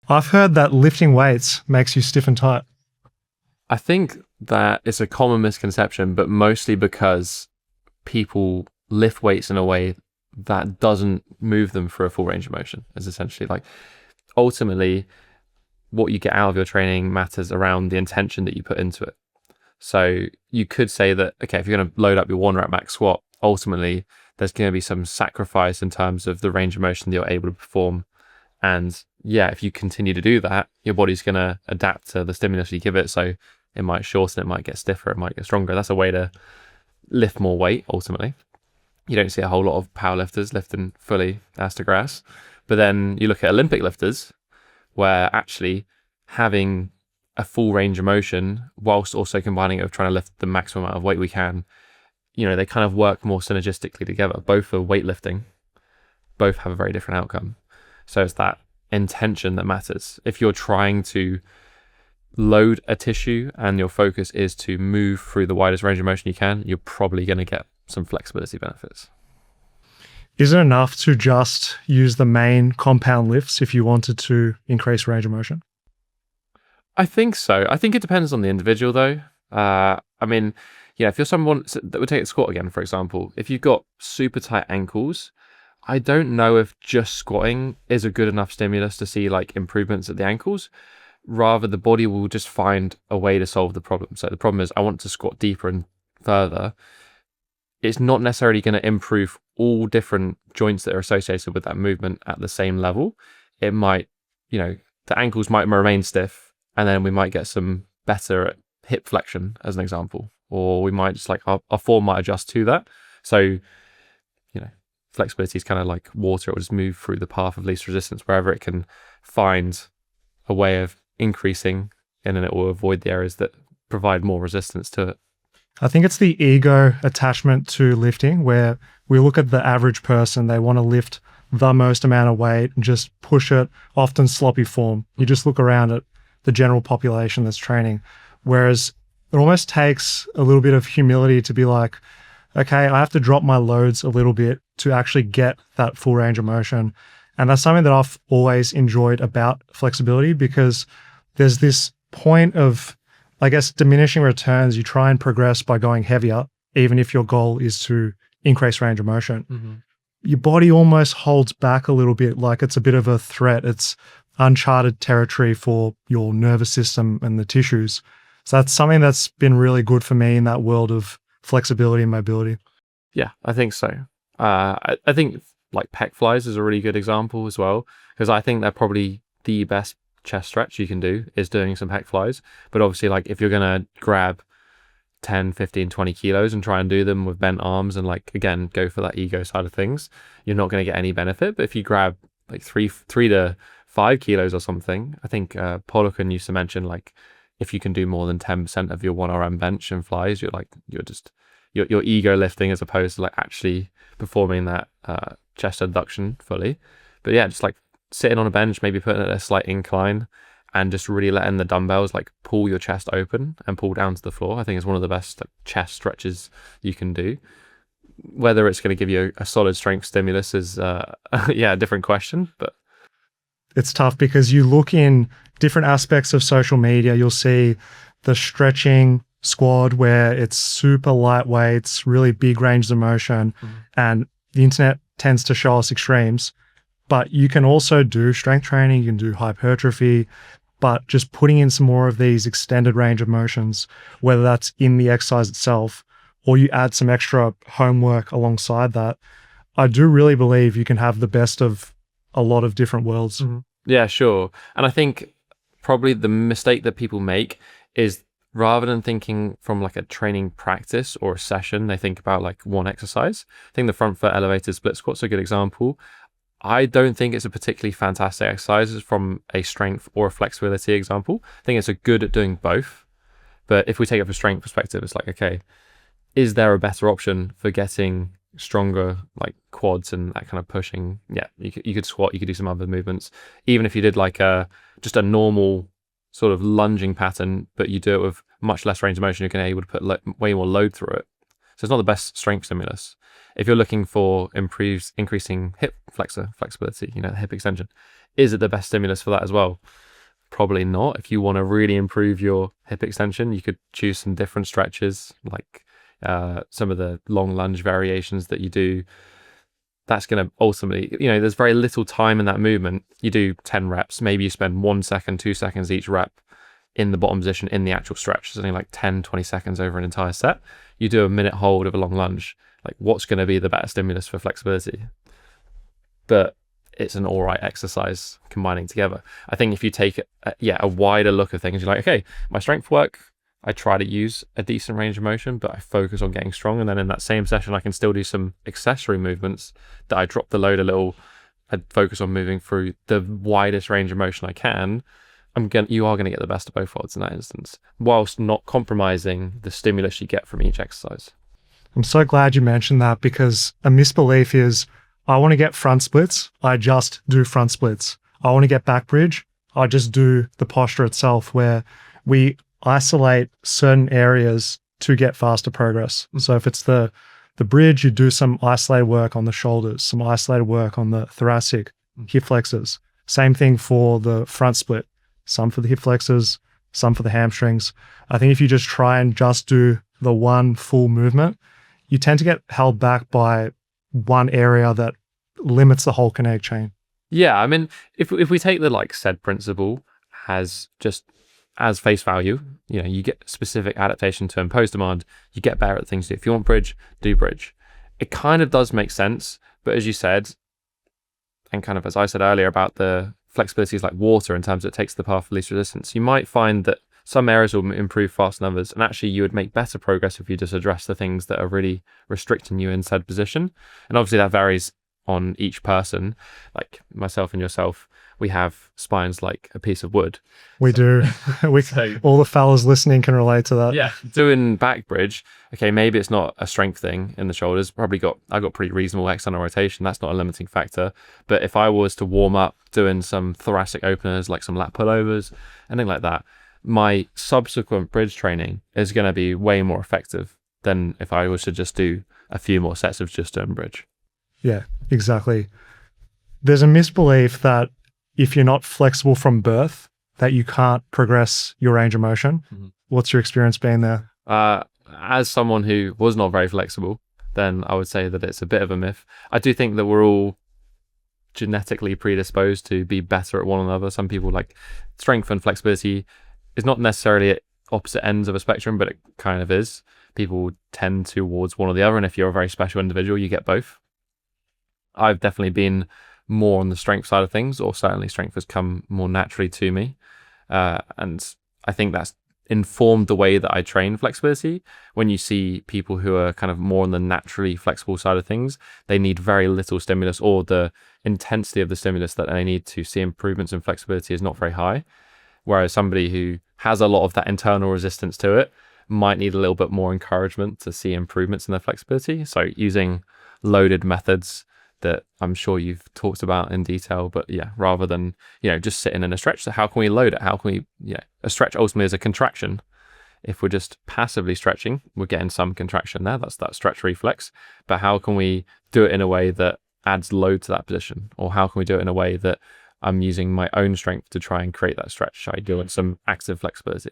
I've heard that lifting weights makes you stiff and tight. I think that it's a common misconception, but mostly because people lift weights in a way that doesn't move them for a full range of motion. Is essentially like ultimately what you get out of your training matters around the intention that you put into it. So you could say that, okay, if you're going to load up your 1 rep max squat, ultimately there's going to be some sacrifice in terms of the range of motion that you're able to perform. And yeah, if you continue to do that, your body's going to adapt to the stimulus you give it. So it might shorten, it might get stiffer, it might get stronger. That's a way to lift more weight, ultimately. You don't see a whole lot of powerlifters lifting fully ass to grass. But then you look at Olympic lifters, where actually having a full range of motion whilst also combining it with trying to lift the maximum amount of weight we can, they kind of work more synergistically together. Both are weightlifting, both have a very different outcome. So it's that intention that matters. If you're trying to load a tissue and your focus is to move through the widest range of motion you can, you're probably going to get some flexibility benefits. Is it enough to just use the main compound lifts if you wanted to increase range of motion? I think so. I think it depends on the individual though. If you're someone that would take a squat again, for example, if you've got super tight ankles, I don't know if just squatting is a good enough stimulus to see like improvements at the ankles. Rather, the body will just find a way to solve the problem. So the problem is I want to squat deeper and further. It's not necessarily going to improve all different joints that are associated with that movement at the same level. It might, the ankles might remain stiff, and then we might get some better hip flexion as an example, or we might just our form might adjust to that. So, flexibility is kind of like water. It will just move through the path of least resistance wherever it can find a way of increasing, and then it will avoid the areas that provide more resistance to it. I think it's the ego attachment to lifting, where we look at the average person, they want to lift the most amount of weight and just push it, often sloppy form. You just look around at the general population that's training, whereas it almost takes a little bit of humility to be like, okay, I have to drop my loads a little bit to actually get that full range of motion. And that's something that I've always enjoyed about flexibility, because there's this point of, I guess, diminishing returns. You try and progress by going heavier, even if your goal is to increase range of motion. Mm-hmm. Your body almost holds back a little bit, like it's a bit of a threat. It's uncharted territory for your nervous system and the tissues. So that's something that's been really good for me in that world of flexibility and mobility. Yeah, I think so. I think like pec flies is a really good example as well, because I think they're probably the best chest stretch you can do is doing some pec flies. But obviously, like if you're going to grab 10, 15, 20 kilos and try and do them with bent arms and again, go for that ego side of things, you're not going to get any benefit. But if you grab like 3 to 5 kilos or something, I think Poliquin used to mention if you can do more than 10% of your 1RM bench and flies, you're ego lifting as opposed to actually performing that chest abduction fully. But yeah, just sitting on a bench, maybe putting it at a slight incline and just really letting the dumbbells pull your chest open and pull down to the floor. I think it's one of the best chest stretches you can do. Whether it's going to give you a solid strength stimulus is a different question, but it's tough because you look in different aspects of social media, you'll see the stretching squad where it's super lightweight, it's really big ranges of motion, and the internet tends to show us extremes. But you can also do strength training, you can do hypertrophy, but just putting in some more of these extended range of motions, whether that's in the exercise itself or you add some extra homework alongside that, I do really believe you can have the best of a lot of different worlds. Mm-hmm. Yeah, sure. And I think probably the mistake that people make is rather than thinking from a training practice or a session, they think about one exercise. I think the front foot elevated split squat's a good example. I don't think it's a particularly fantastic exercise from a strength or a flexibility example. I think it's good at doing both. But if we take it from a strength perspective, it's okay, is there a better option for getting stronger quads and that kind of pushing? Yeah, you could squat, you could do some other movements. Even if you did just a normal sort of lunging pattern, but you do it with much less range of motion, you're able to put way more load through it. So it's not the best strength stimulus. If you're looking for increasing hip flexibility, the hip extension, Is it the best stimulus for that as well? Probably not. If you want to really improve your hip extension, you could choose some different stretches, like some of the long lunge variations that you do. That's going to ultimately, there's very little time in that movement. You do 10 reps, maybe you spend 1 second, 2 seconds each rep in the bottom position in the actual stretch. It's only like 10, 20 seconds over an entire set. You do a minute hold of a long lunge. Like, what's going to be the better stimulus for flexibility? But it's an all right exercise combining together. I think if you take a wider look of things, you're like, okay, my strength work, I try to use a decent range of motion, but I focus on getting strong. And then in that same session, I can still do some accessory movements that I drop the load a little. I focus on moving through the widest range of motion I can. You are going to get the best of both worlds in that instance, whilst not compromising the stimulus you get from each exercise. I'm so glad you mentioned that, because a misbelief is, I want to get front splits, I just do front splits. I want to get back bridge, I just do the posture itself, where we isolate certain areas to get faster progress. So if it's the bridge, you do some isolated work on the shoulders, some isolated work on the thoracic, hip flexors. Same thing for the front split, some for the hip flexors, some for the hamstrings. I think if you just try and just do the one full movement, you tend to get held back by one area that limits the whole kinetic chain. Yeah, I mean, if we take the SAID principle as face value, you get specific adaptation to impose demand, you get better at things to do. If you want bridge, do bridge. It kind of does make sense, but as you said, and kind of as I said earlier about the flexibility is like water in terms of it takes the path of least resistance, you might find that some areas will improve faster than others, and actually you would make better progress if you just address the things that are really restricting you in said position. And obviously that varies on each person. Like myself and yourself, we have spines like a piece of wood. We do. All the fellas listening can relate to that. Yeah. Doing back bridge, okay, maybe it's not a strength thing in the shoulders. I got pretty reasonable external rotation. That's not a limiting factor. But if I was to warm up doing some thoracic openers, like some lat pullovers, anything like that, my subsequent bridge training is going to be way more effective than if I was to just do a few more sets of just doing bridge. Yeah, exactly. There's a misbelief that if you're not flexible from birth, that you can't progress your range of motion. Mm-hmm. What's your experience been there? As someone who was not very flexible, then I would say that it's a bit of a myth. I do think that we're all genetically predisposed to be better at one another. Some people, like strength and flexibility is not necessarily at opposite ends of a spectrum, but it kind of is. People tend towards one or the other, and if you're a very special individual, you get both. I've definitely been more on the strength side of things, or certainly strength has come more naturally to me. And I think that's informed the way that I train flexibility. When you see people who are kind of more on the naturally flexible side of things, they need very little stimulus, or the intensity of the stimulus that they need to see improvements in flexibility is not very high. Whereas somebody who has a lot of that internal resistance to it might need a little bit more encouragement to see improvements in their flexibility. So using loaded methods that I'm sure you've talked about in detail, but yeah, rather than, just sitting in a stretch. So how can we load it? How can we, a stretch ultimately is a contraction. If we're just passively stretching, we're getting some contraction there. That's that stretch reflex. But how can we do it in a way that adds load to that position? Or how can we do it in a way that I'm using my own strength to try and create that stretch? I do some active flexibility.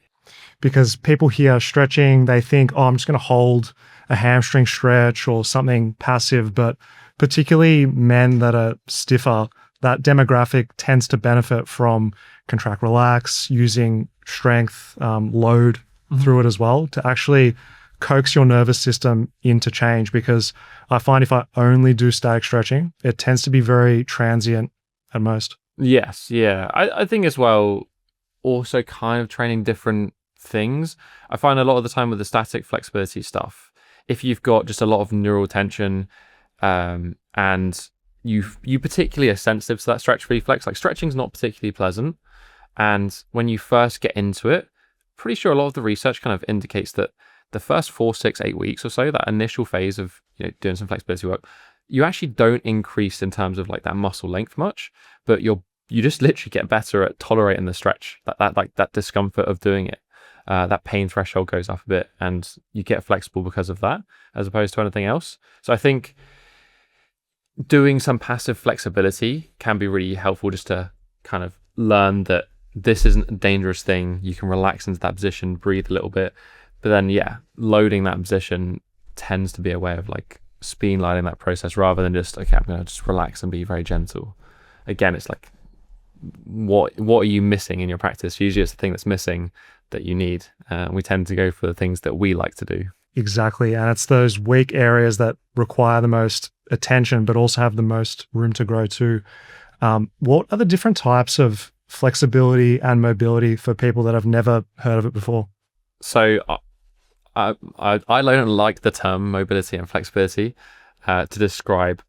Because people hear stretching, they think, I'm just going to hold a hamstring stretch or something passive, but particularly men that are stiffer, that demographic tends to benefit from contract relax, using strength, load through it as well, to actually coax your nervous system into change. Because I find if I only do static stretching, it tends to be very transient at most. Yes, yeah. I think as well, also kind of training different things. I find a lot of the time with the static flexibility stuff, if you've got just a lot of neural tension, and you particularly are sensitive to that stretch reflex, like stretching's not particularly pleasant. And when you first get into it, pretty sure a lot of the research kind of indicates that the first 4, 6, 8 weeks or so, that initial phase of doing some flexibility work, you actually don't increase in terms of like that muscle length much, but you just literally get better at tolerating the stretch, that discomfort of doing it. That pain threshold goes up a bit, and you get flexible because of that, as opposed to anything else. So I think doing some passive flexibility can be really helpful, just to kind of learn that this isn't a dangerous thing. You can relax into that position, breathe a little bit. But then, yeah, loading that position tends to be a way of like streamlining that process rather than just, okay, I'm going to just relax and be very gentle. Again, it's like, what are you missing in your practice? Usually it's the thing that's missing that you need. We tend to go for the things that we like to do. Exactly. And it's those weak areas that require the most attention, but also have the most room to grow too. What are the different types of flexibility and mobility for people that have never heard of it before? So I don't like the term mobility and flexibility to describe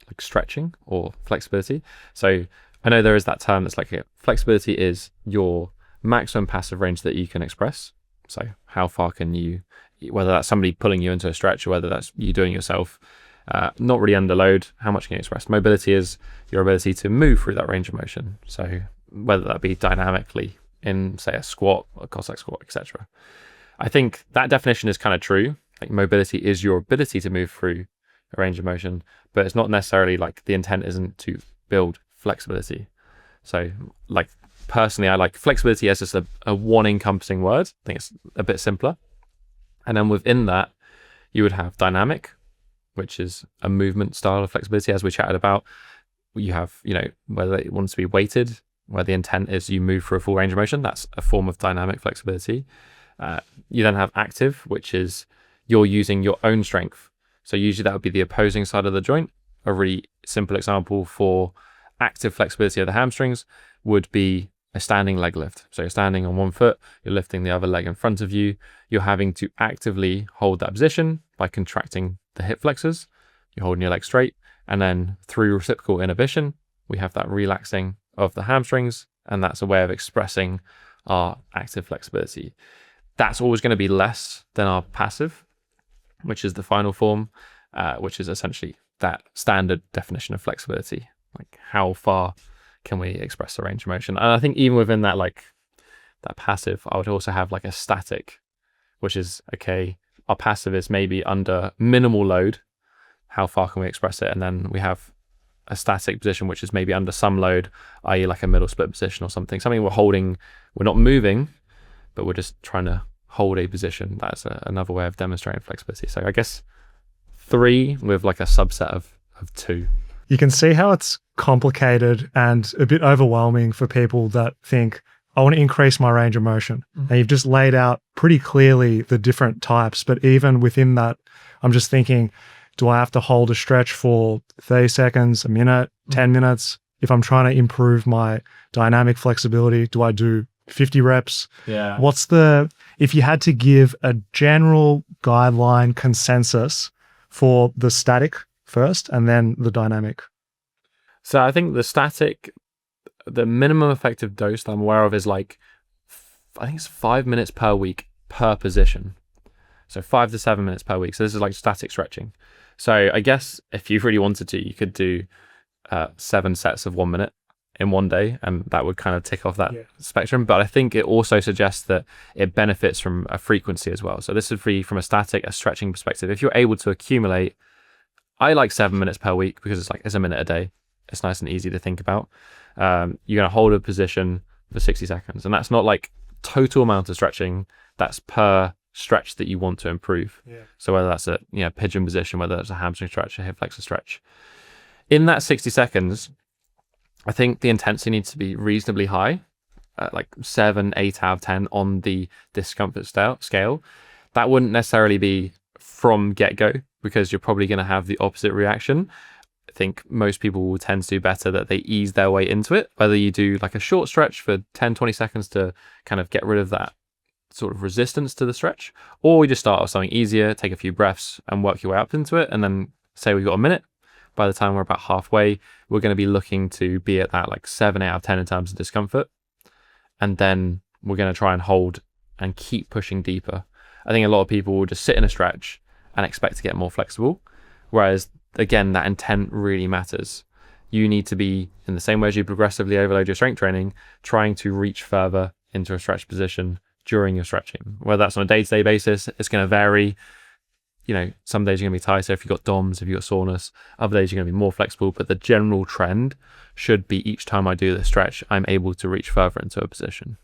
like stretching or flexibility. So I know there is that term that's like flexibility is your maximum passive range that you can express. So how far can you, whether that's somebody pulling you into a stretch or whether that's you doing yourself, not really under load, how much can you express? Mobility is your ability to move through that range of motion. So whether that be dynamically in, say, a squat, a Cossack squat, etc. I think that definition is kind of true. Like mobility is your ability to move through a range of motion, but it's not necessarily like the intent isn't to build flexibility. So like personally, I like flexibility as just a one encompassing word. I think it's a bit simpler. And then within that, you would have dynamic, which is a movement style of flexibility, as we chatted about. You have, whether it wants to be weighted, where the intent is you move through a full range of motion. That's a form of dynamic flexibility. You then have active, which is you're using your own strength. So usually that would be the opposing side of the joint. A really simple example for active flexibility of the hamstrings would be a standing leg lift. So you're standing on one foot, you're lifting the other leg in front of you. You're having to actively hold that position by contracting the hip flexors. You're holding your leg straight. And then through reciprocal inhibition, we have that relaxing of the hamstrings. And that's a way of expressing our active flexibility. That's always going to be less than our passive, which is the final form, which is essentially that standard definition of flexibility. Like how far can we express the range of motion? And I think even within that, like that passive, I would also have like a static, which is, okay, our passive is maybe under minimal load. How far can we express it? And then we have a static position, which is maybe under some load, i.e. like a middle split position or something we're holding, we're not moving, but we're just trying to hold a position. That's another way of demonstrating flexibility. So I guess 3 with like a subset of 2. You can see how it's complicated and a bit overwhelming for people that think, I want to increase my range of motion. Mm-hmm. And you've just laid out pretty clearly the different types. But even within that, I'm just thinking, do I have to hold a stretch for 30 seconds, a minute, 10 minutes? If I'm trying to improve my dynamic flexibility, do I do 50 reps? Yeah. If you had to give a general guideline consensus for the static first and then the dynamic? So I think the static, the minimum effective dose that I'm aware of is like, I think it's 5 minutes per week per position. So 5 to 7 minutes per week. So this is like static stretching. So I guess if you really wanted to, you could do 7 sets of 1 minute in one day, and that would kind of tick off that spectrum. But I think it also suggests that it benefits from a frequency as well. So this would be from a stretching perspective. If you're able to accumulate, I like 7 minutes per week because it's a minute a day. It's nice and easy to think about. You're going to hold a position for 60 seconds, and that's not like total amount of stretching. That's per stretch that you want to improve. Yeah. So whether that's a pigeon position, whether that's a hamstring stretch, a hip flexor stretch. In that 60 seconds, I think the intensity needs to be reasonably high, like 7, 8 out of 10 on the discomfort scale. That wouldn't necessarily be from get-go because you're probably going to have the opposite reaction. I think most people will tend to do better that they ease their way into it, whether you do like a short stretch for 10, 20 seconds to kind of get rid of that sort of resistance to the stretch, or you just start with something easier, take a few breaths and work your way up into it. And then say we've got a minute. By the time we're about halfway, we're going to be looking to be at that like 7 out of 10 in terms of discomfort. And then we're going to try and hold and keep pushing deeper. I think a lot of people will just sit in a stretch and expect to get more flexible. Whereas again, that intent really matters. You need to be, in the same way as you progressively overload your strength training, trying to reach further into a stretch position during your stretching. Whether that's on a day-to-day basis, it's going to vary. some days you're going to be tighter if you've got DOMs, if you've got soreness. Other days you're going to be more flexible. But the general trend should be each time I do the stretch, I'm able to reach further into a position.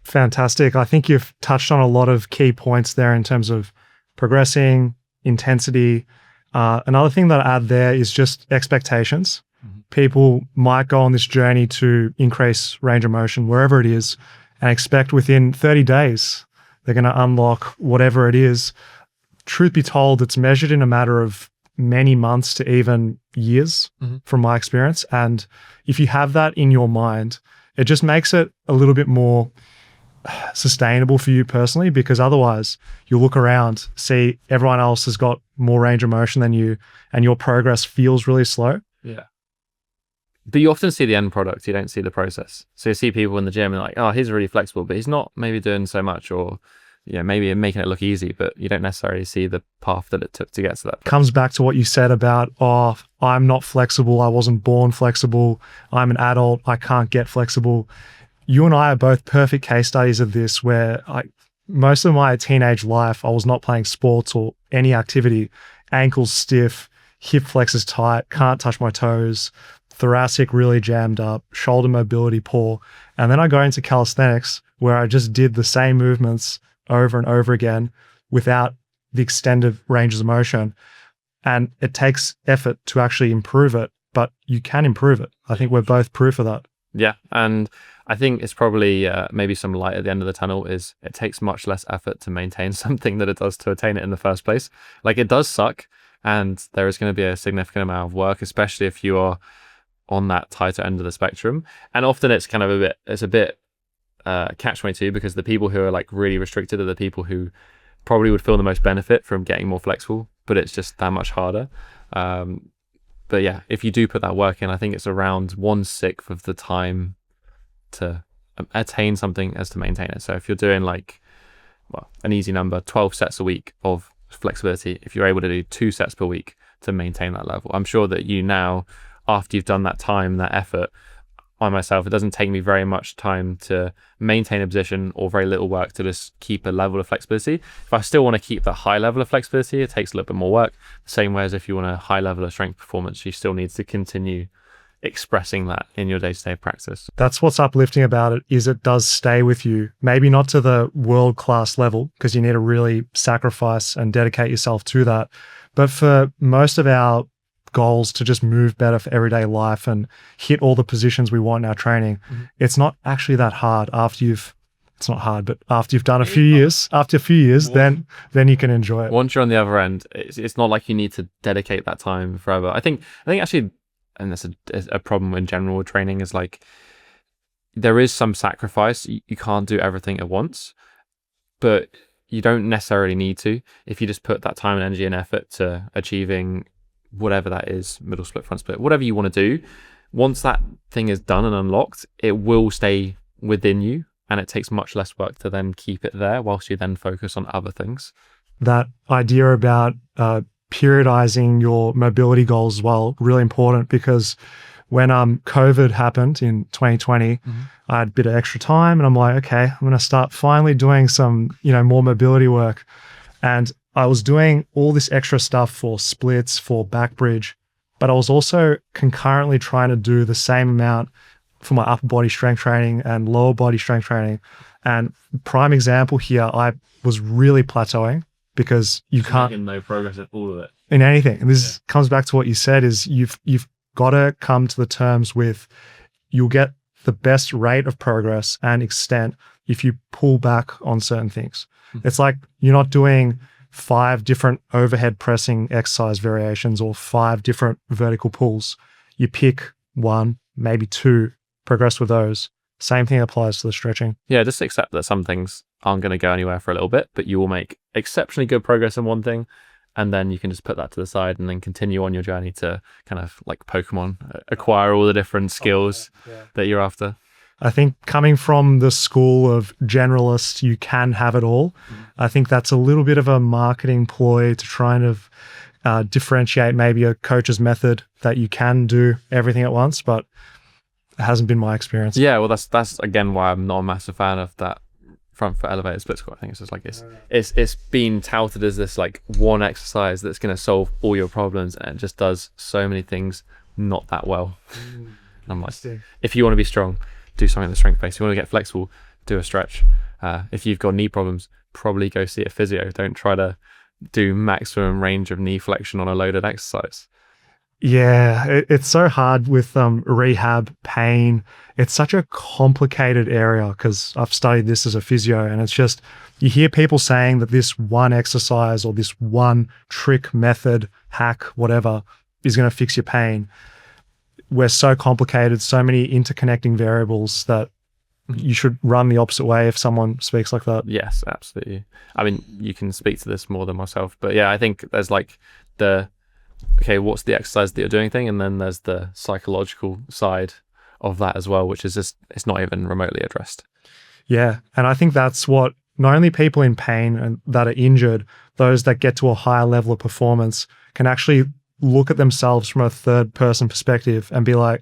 Fantastic. I think you've touched on a lot of key points there in terms of progressing, intensity. Another thing that I add there is just expectations. People might go on this journey to increase range of motion, wherever it is, and expect within 30 days they're going to unlock whatever it is. Truth be told, it's measured in a matter of many months to even years from my experience. And if you have that in your mind, it just makes it a little bit more sustainable for you personally, because otherwise you'll look around, see everyone else has got more range of motion than you, and your progress feels really slow. Yeah. But you often see the end product, you don't see the process. So you see people in the gym and like, oh, he's really flexible, but he's not maybe doing so much, or maybe making it look easy, but you don't necessarily see the path that it took to get to that. Comes back to what you said about, oh, I'm not flexible, I wasn't born flexible, I'm an adult, I can't get flexible. You and I are both perfect case studies of this, where most of my teenage life, I was not playing sports or any activity, ankles stiff, hip flexors tight, can't touch my toes, thoracic really jammed up, shoulder mobility poor. And then I go into calisthenics, where I just did the same movements over and over again without the extended ranges of motion. And it takes effort to actually improve it, but you can improve it. I think we're both proof of that. Yeah. And I think it's probably maybe some light at the end of the tunnel is it takes much less effort to maintain something than it does to attain it in the first place. Like, it does suck, and there is going to be a significant amount of work, especially if you are on that tighter end of the spectrum. And often it's kind of a bit catch-22, because the people who are like really restricted are the people who probably would feel the most benefit from getting more flexible, but it's just that much harder. But yeah, if you do put that work in, I think it's around 1/6 of the time to attain something as to maintain it. So if you're doing an easy number, 12 sets a week of flexibility, if you're able to do 2 sets per week to maintain that level, I'm sure that you now, after you've done that time, that effort, I myself, it doesn't take me very much time to maintain a position, or very little work to just keep a level of flexibility. If I still want to keep that high level of flexibility, it takes a little bit more work. The same way as if you want a high level of strength performance, you still need to continue expressing that in your day-to-day practice. That's what's uplifting about it, is it does stay with you. Maybe not to the world-class level, because you need to really sacrifice and dedicate yourself to that. But for most of our goals to just move better for everyday life and hit all the positions we want in our training, it's not actually that hard after you've done a few years, then you can enjoy it. Once you're on the other end, it's not like you need to dedicate that time forever. I think actually, and that's a problem in general with training, is like, there is some sacrifice. You can't do everything at once, but you don't necessarily need to. If you just put that time and energy and effort to achieving whatever that is, middle split, front split, whatever you want to do, once that thing is done and unlocked, it will stay within you, and it takes much less work to then keep it there whilst you then focus on other things. That idea about periodizing your mobility goals as well, really important, because when COVID happened in 2020, I had a bit of extra time, and I'm like, okay, I'm going to start finally doing some, more mobility work. And I was doing all this extra stuff for splits, for back bridge, but I was also concurrently trying to do the same amount for my upper body strength training and lower body strength training. And prime example here, I was really plateauing, because you can't making no progress at all of it in anything. And this comes back to what you said, is you've got to come to the terms with, you'll get the best rate of progress and extent if you pull back on certain things. It's like you're not doing 5 different overhead pressing exercise variations or 5 different vertical pulls. You pick 1, maybe 2, progress with those. Same thing applies to the stretching. Yeah, just accept that some things aren't going to go anywhere for a little bit, but you will make exceptionally good progress in one thing, and then you can just put that to the side and then continue on your journey to kind of like Pokemon, acquire all the different skills that you're after. I think coming from the school of generalist, you can have it all. I think that's a little bit of a marketing ploy to try and differentiate maybe a coach's method, that you can do everything at once, but it hasn't been my experience. Yeah, well, that's again why I'm not a massive fan of that front foot elevated split squat. I think it's just like it's been touted as this like one exercise that's going to solve all your problems, and it just does so many things not that well. And I'm like, if you want to be strong, do something that's strength based. If you want to get flexible, do a stretch. If you've got knee problems, probably go see a physio. Don't try to do maximum range of knee flexion on a loaded exercise. Yeah, it's so hard with rehab, pain. It's such a complicated area because I've studied this as a physio, and it's just, you hear people saying that this one exercise or this one trick, method, hack, whatever, is going to fix your pain. We're so complicated, so many interconnecting variables that you should run the opposite way if someone speaks like that. Yes, absolutely. I mean, you can speak to this more than myself, but yeah, I think there's like okay, what's the exercise that you're doing thing? And then there's the psychological side of that as well, which is just, it's not even remotely addressed. Yeah. And I think that's what not only people in pain and that are injured, those that get to a higher level of performance can actually look at themselves from a third person perspective and be like,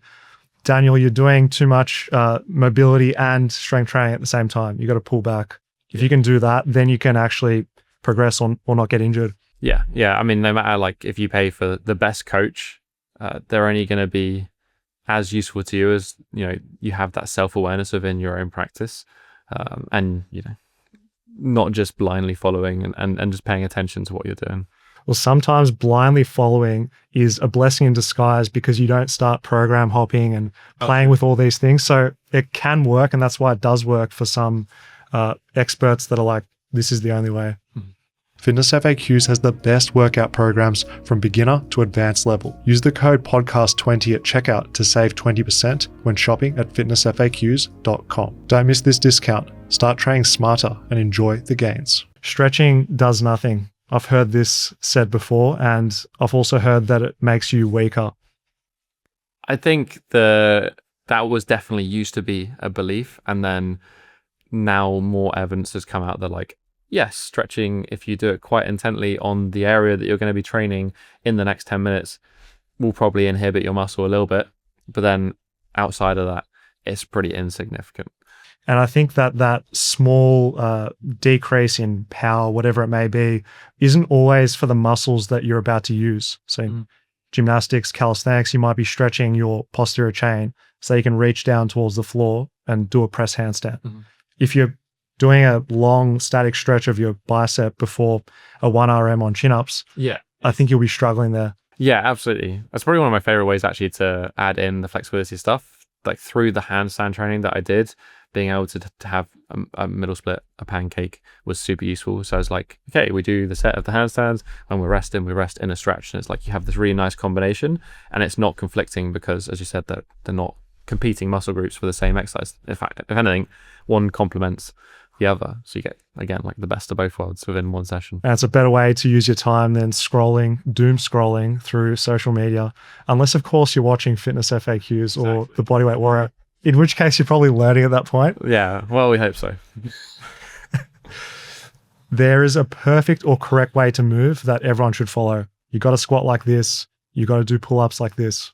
Daniel, you're doing too much mobility and strength training at the same time. You got to pull back. If you can do that, then you can actually progress on or not get injured. Yeah. I mean, no matter like if you pay for the best coach, they're only going to be as useful to you as, you know, you have that self-awareness within your own practice, and, you know, not just blindly following and just paying attention to what you're doing. Well, sometimes blindly following is a blessing in disguise because you don't start program hopping and playing with all these things. So it can work, and that's why it does work for some experts that are like, this is the only way. Fitness FAQs has the best workout programs from beginner to advanced level. Use the code podcast20 at checkout to save 20% when shopping at fitnessfaqs.com. Don't miss this discount. Start training smarter and enjoy the gains. Stretching does nothing. I've heard this said before, and I've also heard that it makes you weaker. I think that was definitely used to be a belief, and then now more evidence has come out that like, yes, stretching, if you do it quite intently on the area that you're going to be training in the next 10 minutes, will probably inhibit your muscle a little bit. But then outside of that, it's pretty insignificant. And I think that small decrease in power, whatever it may be, isn't always for the muscles that you're about to use. So gymnastics, calisthenics, you might be stretching your posterior chain so you can reach down towards the floor and do a press handstand. If you're doing a long static stretch of your bicep before a 1RM on chin-ups, I think you'll be struggling there. Yeah, absolutely. That's probably one of my favorite ways actually to add in the flexibility stuff. Like through the handstand training that I did, being able to have a middle split, a pancake was super useful. So I was like, okay, we do the set of the handstands and we rest in a stretch. And it's like you have this really nice combination, and it's not conflicting because, as you said, that they're not competing muscle groups for the same exercise. In fact, if anything, one complements the other. So you get, again, like the best of both worlds within one session. And it's a better way to use your time than doom scrolling through social media. Unless, of course, you're watching Fitness FAQs or the Bodyweight Warrior, in which case you're probably learning at that point. Yeah, well, we hope so. There is a perfect or correct way to move that everyone should follow. You got to squat like this. You got to do pull-ups like this.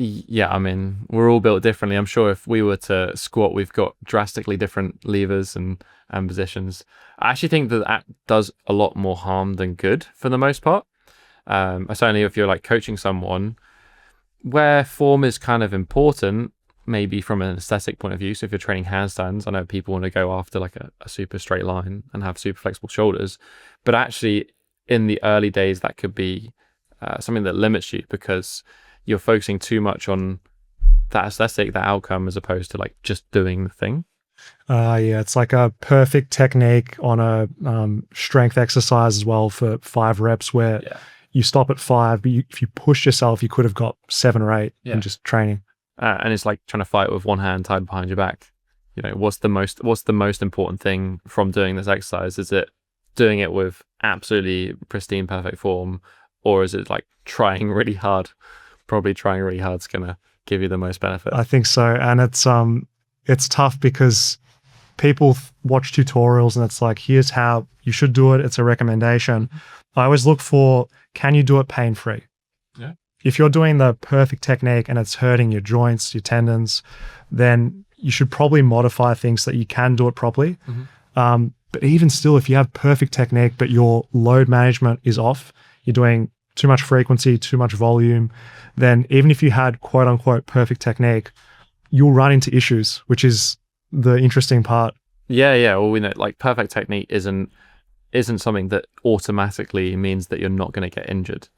Yeah, I mean, we're all built differently. I'm sure if we were to squat, we've got drastically different levers and positions. I actually think that does a lot more harm than good for the most part. Certainly if you're like coaching someone where form is kind of important, maybe from an aesthetic point of view. So if you're training handstands, I know people want to go after like a super straight line and have super flexible shoulders, but actually in the early days, that could be something that limits you because you're focusing too much on that aesthetic, that outcome, as opposed to like just doing the thing. Yeah, it's like a perfect technique on a strength exercise as well for 5 reps where you stop at 5, but if you push yourself, you could have got 7 or 8 in just training. And it's like trying to fight with one hand tied behind your back. You know, what's the most important thing from doing this exercise? Is it doing it with absolutely pristine, perfect form, or is it like trying really hard? Probably trying really hard is gonna give you the most benefit. I think so, and it's tough because people watch tutorials and it's like, here's how you should do it. It's a recommendation. I always look for, can you do it pain-free? Yeah. If you're doing the perfect technique and it's hurting your joints, your tendons, then you should probably modify things so that you can do it properly. But even still, if you have perfect technique, but your load management is off, you're doing too much frequency, too much volume, then even if you had quote unquote perfect technique, you'll run into issues, which is the interesting part. Yeah. Well, we know like perfect technique isn't something that automatically means that you're not going to get injured.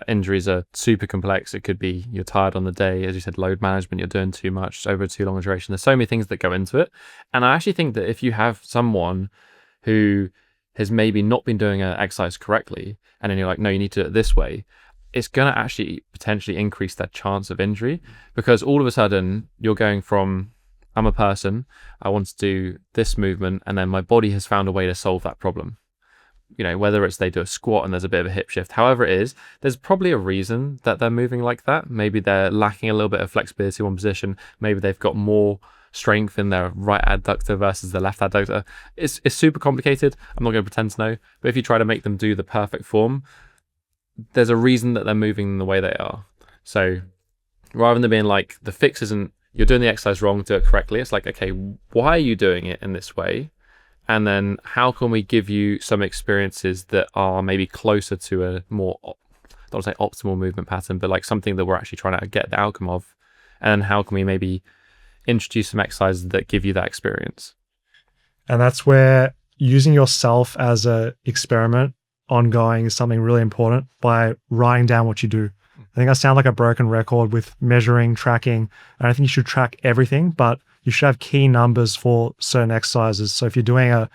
Injuries are super complex. It could be you're tired on the day, as you said, load management, you're doing too much over too long a duration. There's so many things that go into it. And I actually think that if you have someone who has maybe not been doing an exercise correctly, and then you're like, no, you need to do it this way, it's going to actually potentially increase that chance of injury, because all of a sudden you're going from, I'm a person, I want to do this movement, and then my body has found a way to solve that problem. Whether it's they do a squat and there's a bit of a hip shift, however it is, there's probably a reason that they're moving like that. Maybe they're lacking a little bit of flexibility in one position. Maybe they've got more strength in their right adductor versus the left adductor. It's super complicated. I'm not going to pretend to know. But if you try to make them do the perfect form, there's a reason that they're moving the way they are. So rather than being like, the fix isn't, you're doing the exercise wrong, do it correctly. It's like, okay, why are you doing it in this way? And then how can we give you some experiences that are maybe closer to a more, I don't want to say optimal movement pattern, but like something that we're actually trying to get the outcome of. And how can we maybe introduce some exercises that give you that experience? And that's where using yourself as a experiment ongoing is something really important, by writing down what you do. I think I sound like a broken record with measuring, tracking. I don't think you should track everything, but you should have key numbers for certain exercises. So if you're doing a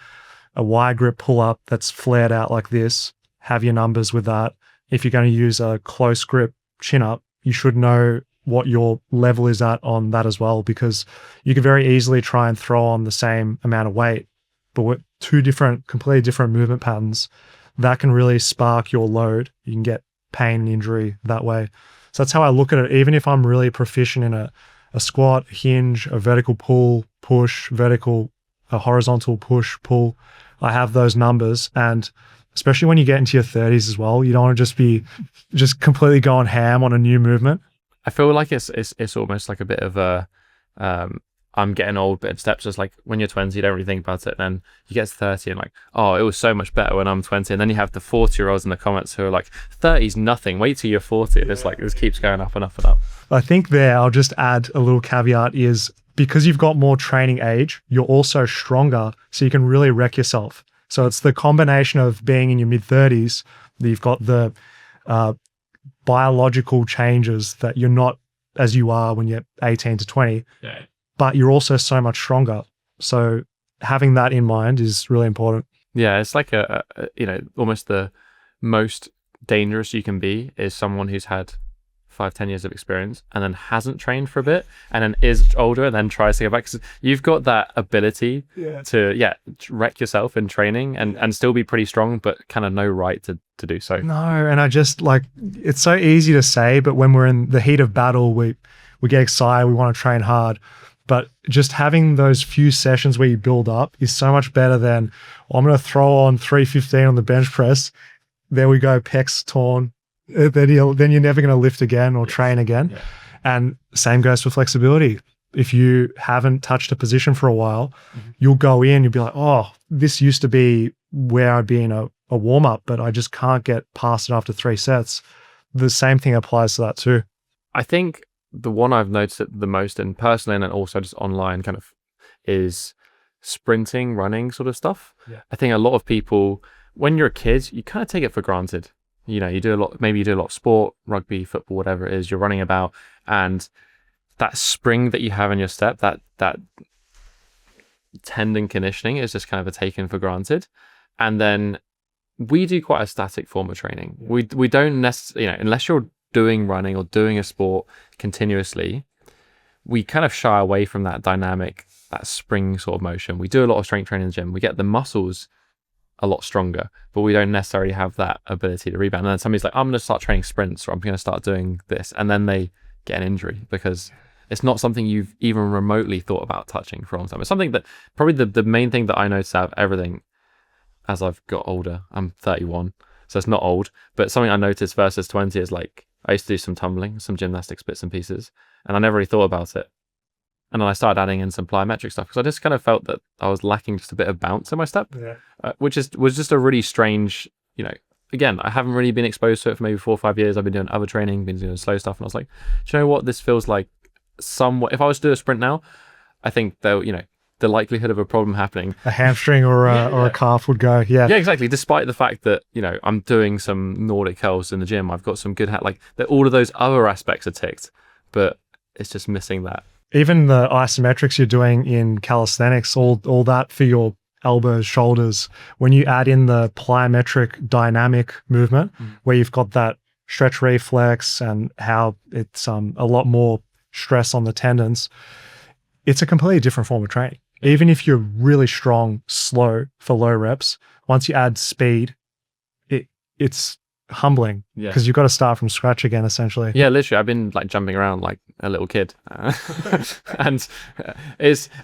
wide grip pull-up that's flared out like this, have your numbers with that. If you're going to use a close grip chin-up, you should know what your level is at on that as well, because you could very easily try and throw on the same amount of weight, but with two completely different movement patterns, that can really spark your load. You can get pain and injury that way. So that's how I look at it. Even if I'm really proficient in a squat, a hinge, a vertical pull, push, a horizontal push, pull, I have those numbers. And especially when you get into your 30s as well, you don't want to just be completely going ham on a new movement. I feel like it's almost like a bit of a I'm getting old bit of steps. Just like when you're 20, you don't really think about it. And then you get to 30 and like, oh, it was so much better when I'm 20. And then you have the 40-year-olds in the comments who are like, 30's nothing. Wait till you're 40. And it's like, this keeps going up and up and up. I think I'll just add a little caveat is, because you've got more training age, you're also stronger. So you can really wreck yourself. So it's the combination of being in your mid-30s, that you've got the biological changes that you're not as you are when you're 18 to 20. Yeah. But you're also so much stronger. So having that in mind is really important. Yeah, it's like almost the most dangerous you can be is someone who's had 5-10 years of experience and then hasn't trained for a bit and then is older and then tries to go back. Because you've got that ability to wreck yourself in training and still be pretty strong, but kind of no right to do so. No, and I just like, it's so easy to say, but when we're in the heat of battle, we get excited, we want to train hard. But just having those few sessions where you build up is so much better than, I'm going to throw on 315 on the bench press. There we go, pecs torn. Then you're never going to lift again or train again. Yeah. And same goes for flexibility. If you haven't touched a position for a while, you'll go in, you'll be like, oh, this used to be where I'd be in a warm-up, but I just can't get past it after 3 sets. The same thing applies to that too. I think the one I've noticed it the most in person and also just online kind of is sprinting, running sort of stuff. Yeah. I think a lot of people, when you're a kid, you kind of take it for granted. You do a lot, maybe you do a lot of sport, rugby, football, whatever it is you're running about, and that spring that you have in your step, that tendon conditioning is just kind of a taken for granted. And then we do quite a static form of training. Yeah. We don't necessarily, unless you're doing running or doing a sport continuously, we kind of shy away from that dynamic, that spring sort of motion. We do a lot of strength training in the gym. We get the muscles a lot stronger, but we don't necessarily have that ability to rebound. And then somebody's like, I'm going to start training sprints, or I'm going to start doing this. And then they get an injury because it's not something you've even remotely thought about touching for a long time. It's something that probably the main thing that I noticed out of everything as I've got older, I'm 31, so it's not old, but something I noticed versus 20 is like, I used to do some tumbling, some gymnastics bits and pieces, and I never really thought about it. And then I started adding in some plyometric stuff because I just kind of felt that I was lacking just a bit of bounce in my step, which was just a really strange, again, I haven't really been exposed to it for maybe 4 or 5 years. I've been doing other training, been doing slow stuff. And I was like, do you know what? This feels like somewhat, if I was to do a sprint now, I think though, the likelihood of a problem happening, a hamstring or a calf would go. Yeah, exactly. Despite the fact that I'm doing some Nordic curls in the gym, I've got some good that all of those other aspects are ticked, but it's just missing that. Even the isometrics you're doing in calisthenics, all that for your elbows, shoulders. When you add in the plyometric dynamic movement, where you've got that stretch reflex and how it's a lot more stress on the tendons, it's a completely different form of training. Even if you're really strong, slow for low reps, once you add speed, it's humbling because you've got to start from scratch again, essentially. Yeah, literally. I've been jumping around like a little kid, and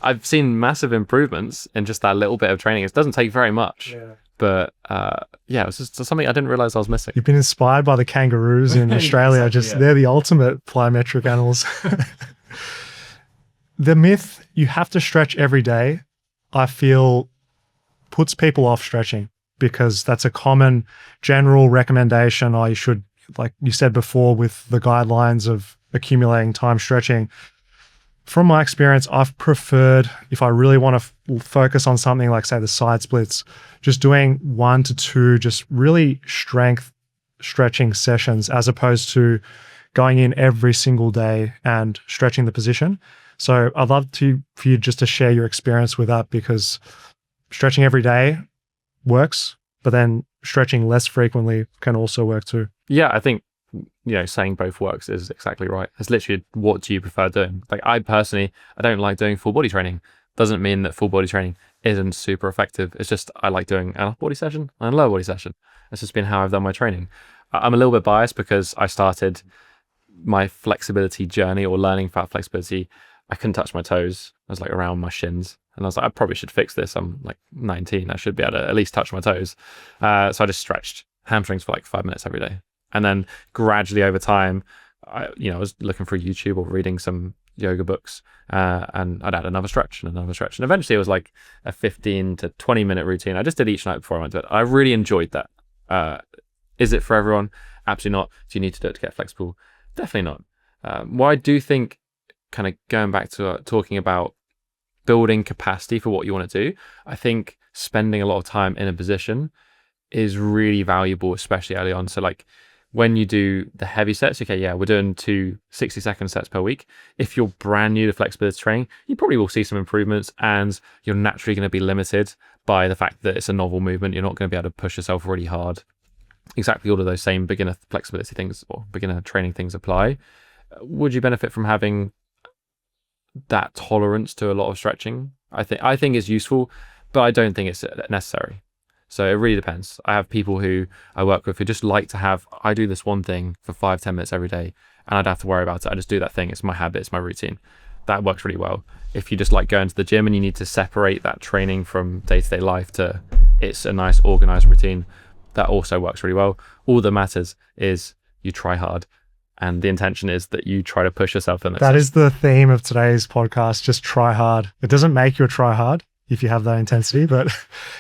I've seen massive improvements in just that little bit of training. It doesn't take very much, but it was just something I didn't realize I was missing. You've been inspired by the kangaroos in Australia. They're the ultimate plyometric animals. The myth, you have to stretch every day, I feel puts people off stretching because that's a common general recommendation. You should, like you said before, with the guidelines of accumulating time stretching. From my experience, I've preferred, if I really want to focus on something like, say, the side splits, just doing 1 to 2, just really strength stretching sessions as opposed to going in every single day and stretching the position. So I'd love for you just to share your experience with that, because stretching every day works, but then stretching less frequently can also work too. Yeah, I think, saying both works is exactly right. It's literally, what do you prefer doing? I personally, I don't like doing full body training. Doesn't mean that full body training isn't super effective. It's just, I like doing an upper body session and a lower body session. It's just been how I've done my training. I'm a little bit biased because I started my flexibility journey or learning about flexibility. I couldn't touch my toes. I was around my shins. And I was like, I probably should fix this. I'm 19. I should be able to at least touch my toes. So I just stretched hamstrings for 5 minutes every day. And then gradually over time, I was looking through YouTube or reading some yoga books, and I'd add another stretch and another stretch. And eventually it was a 15 to 20 minute routine. I just did each night before I went to bed. I really enjoyed that. Is it for everyone? Absolutely not. Do you need to do it to get flexible? Definitely not. What I do think, kind of going back to talking about building capacity for what you want to do, I think spending a lot of time in a position is really valuable, especially early on. So when you do the heavy sets, we're doing 2 60-second sets per week. If you're brand new to flexibility training, you probably will see some improvements, and you're naturally going to be limited by the fact that it's a novel movement. You're not going to be able to push yourself really hard. Exactly all of those same beginner flexibility things or beginner training things apply. Would you benefit from having that tolerance to a lot of stretching? I think it's useful, but I don't think it's necessary. So it really depends. I have people who I work with who just like to have, I do this one thing for 5-10 minutes every day, and I don't have to worry about it. I just do that thing. It's my habit. It's my routine. That works really well. If you just like going to the gym and you need to separate that training from day-to-day life to it's a nice organized routine, that also works really well. All that matters is you try hard. And the intention is that you try to push yourself in. That is the theme of today's podcast. Just try hard. It doesn't make you a try hard if you have that intensity, but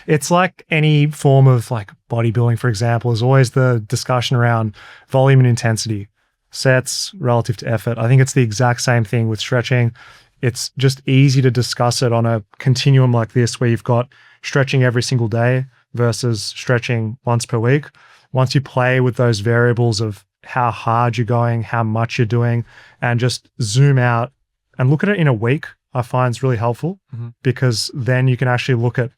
it's like any form of bodybuilding, for example, is always the discussion around volume and intensity, sets relative to effort. I think it's the exact same thing with stretching. It's just easy to discuss it on a continuum like this, where you've got stretching every single day versus stretching once per week. Once you play with those variables of how hard you're going, how much you're doing, and just zoom out and look at it in a week, I find is really helpful, because then you can actually look at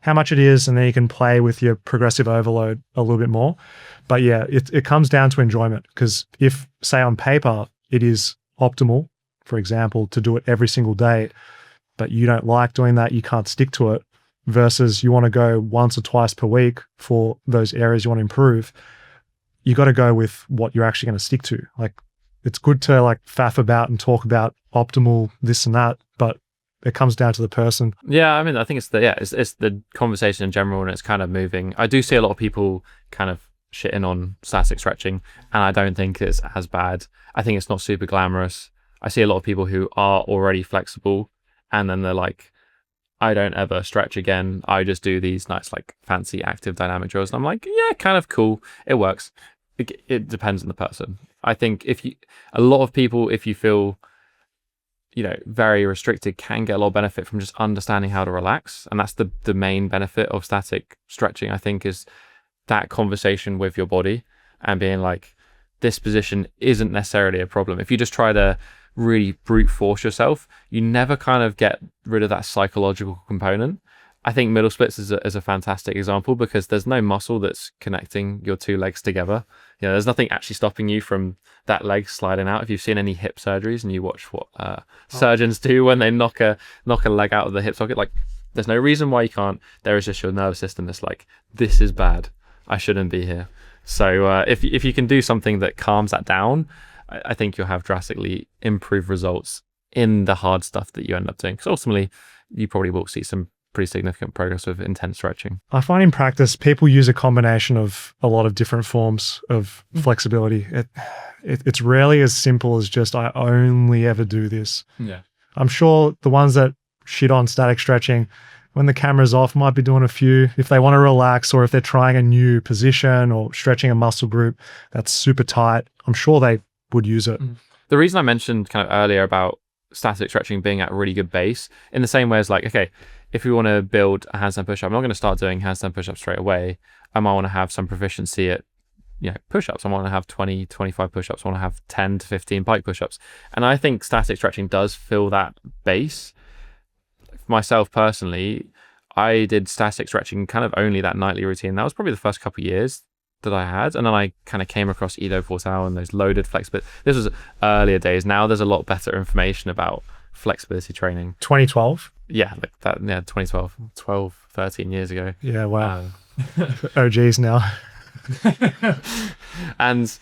how much it is, and then you can play with your progressive overload a little bit more. But yeah, it comes down to enjoyment, because if, say, on paper, it is optimal, for example, to do it every single day, but you don't like doing that, you can't stick to it, versus you want to go once or twice per week for those areas you want to improve, you got to go with what you're actually going to stick to. It's good to faff about and talk about optimal this and that, but it comes down to the person. Yeah, I mean, I think it's the conversation in general, and it's kind of moving. I do see a lot of people kind of shitting on static stretching, and I don't think it's as bad. I think it's not super glamorous. I see a lot of people who are already flexible and then they're like, I don't ever stretch again. I just do these nice, like fancy active dynamic drills. And I'm like, yeah, kind of cool. It works. It depends on the person. I think a lot of people, if you feel, very restricted, can get a lot of benefit from just understanding how to relax. And that's the main benefit of static stretching, I think, is that conversation with your body and being like, this position isn't necessarily a problem. If you just try to really brute force yourself, you never kind of get rid of that psychological component. I think middle splits is a fantastic example because there's no muscle that's connecting your two legs together. There's nothing actually stopping you from that leg sliding out. If you've seen any hip surgeries and you watch what surgeons do when they knock a leg out of the hip socket, like there's no reason why you can't. There is just your nervous system that's like, this is bad. I shouldn't be here. So if you can do something that calms that down, I think you'll have drastically improved results in the hard stuff that you end up doing. Because ultimately, you probably will see some pretty significant progress with intense stretching. I find in practice, people use a combination of a lot of different forms of flexibility. It's rarely as simple as just, I only ever do this. Yeah. I'm sure the ones that shit on static stretching, when the camera's off, might be doing a few if they want to relax or if they're trying a new position or stretching a muscle group that's super tight. I'm sure they would use it. The reason I mentioned kind of earlier about static stretching being at a really good base, in the same way as like, okay, if we want to build a handstand push-up, I'm not going to start doing handstand push-ups straight away. I might want to have some proficiency at push-ups. I want to have 20, 25 push-ups. I want to have 10 to 15 bike push-ups. And I think static stretching does fill that base. For myself personally, I did static stretching kind of only that nightly routine. That was probably the first couple of years that I had, and then I kind of came across Ido Portal and those loaded flexibility. This was earlier days. Now there's a lot better information about flexibility training. 2012? Yeah, like that. Yeah, 2012, 13 years ago. Yeah, wow. OGs now. And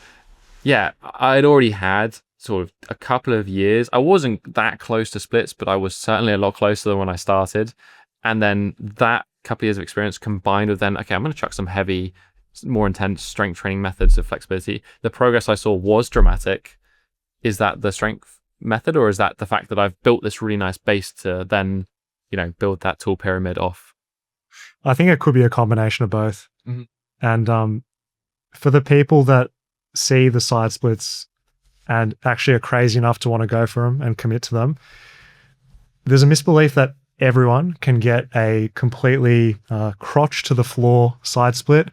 yeah, I'd already had sort of a couple of years. I wasn't that close to splits, but I was certainly a lot closer than when I started. And then that couple of years of experience combined with then, okay, I'm going to chuck some heavy, more intense strength training methods of flexibility. The progress I saw was dramatic. Is that the strength method, or is that the fact that I've built this really nice base to then, build that tool pyramid off? I think it could be a combination of both. Mm-hmm. And for the people that see the side splits and actually are crazy enough to want to go for them and commit to them, there's a misbelief that everyone can get a completely crotch to the floor side split.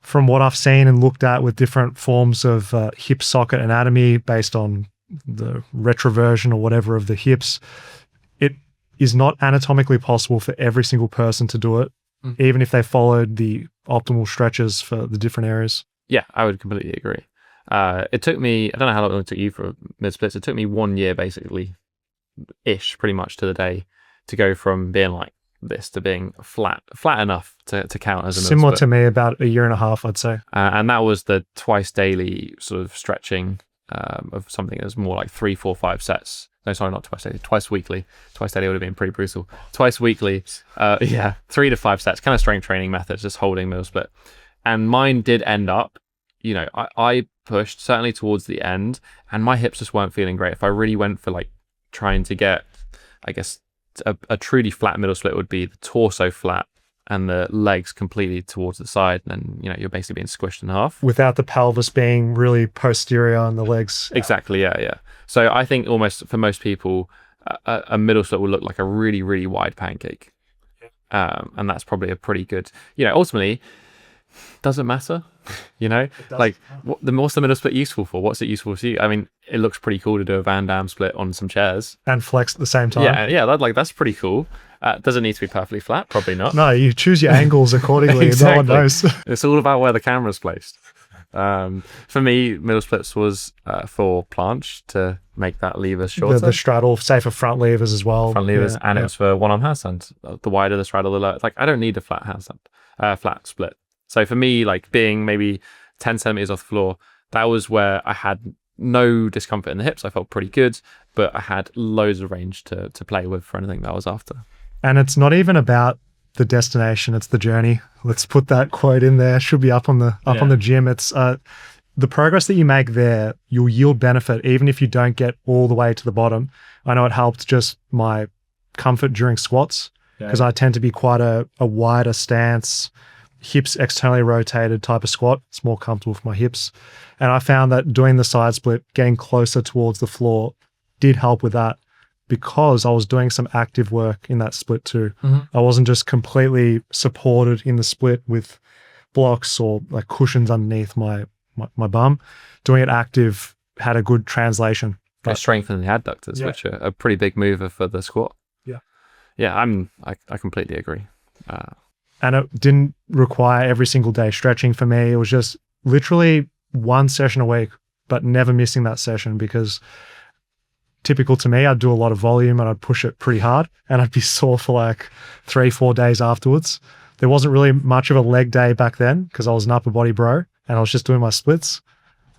From what I've seen and looked at with different forms of hip socket anatomy based on the retroversion or whatever of the hips, it is not anatomically possible for every single person to do it, even if they followed the optimal stretches for the different areas. Yeah, I would completely agree. It took me, I don't know how long it took you for mid splits. It took me 1 year basically, pretty much to the day, to go from being like this to being flat enough to count as a similar to me, about a year and a half, I'd say. And that was the twice daily sort of stretching of something that was more like 3, 4, 5 sets. No, sorry, not twice daily, twice weekly. Twice daily would have been pretty brutal. Twice weekly, 3 to 5 sets, kind of strength training methods, just holding middle split. And mine did end up, I pushed certainly towards the end, and my hips just weren't feeling great. If I really went for like trying to get, I guess, a truly flat middle split would be the torso flat and the legs completely towards the side, and then you're basically being squished in half without the pelvis being really posterior on the legs. Exactly, yeah. So I think almost for most people, a middle split will look like a really, really wide pancake, and that's probably a pretty good. Ultimately, doesn't matter. Like what's the middle split useful for? What's it useful for you? I mean, it looks pretty cool to do a Van Damme split on some chairs and flex at the same time. Yeah, that's pretty cool. Does it need to be perfectly flat? Probably not. No, you choose your angles accordingly. Exactly. No one knows. It's all about where the camera's placed. For me, middle splits was for planche to make that lever shorter. The straddle, say for front levers as well. Front levers, and it was for one-arm handstand. The wider the straddle, the lower. Like, I don't need a flat handstand, flat split. So for me, like being maybe 10 centimeters off the floor, that was where I had no discomfort in the hips. I felt pretty good, but I had loads of range to play with for anything that I was after. And it's not even about the destination, it's the journey. Let's put that quote in there. Should be up on the gym. It's the progress that you make there, you'll yield benefit even if you don't get all the way to the bottom. I know it helped just my comfort during squats because I tend to be quite a wider stance, hips externally rotated type of squat. It's more comfortable for my hips. And I found that doing the side split, getting closer towards the floor did help with that because I was doing some active work in that split too. I wasn't just completely supported in the split with blocks or like cushions underneath my bum. Doing it active had a good translation. But strengthening the adductors, which are a pretty big mover for the squat. Yeah, I completely agree. And it didn't require every single day stretching for me. It was just literally one session a week, but never missing that session because typical to me, I'd do a lot of volume and I'd push it pretty hard and I'd be sore for like 3-4 days afterwards. There wasn't really much of a leg day back then because I was an upper body bro and I was just doing my splits.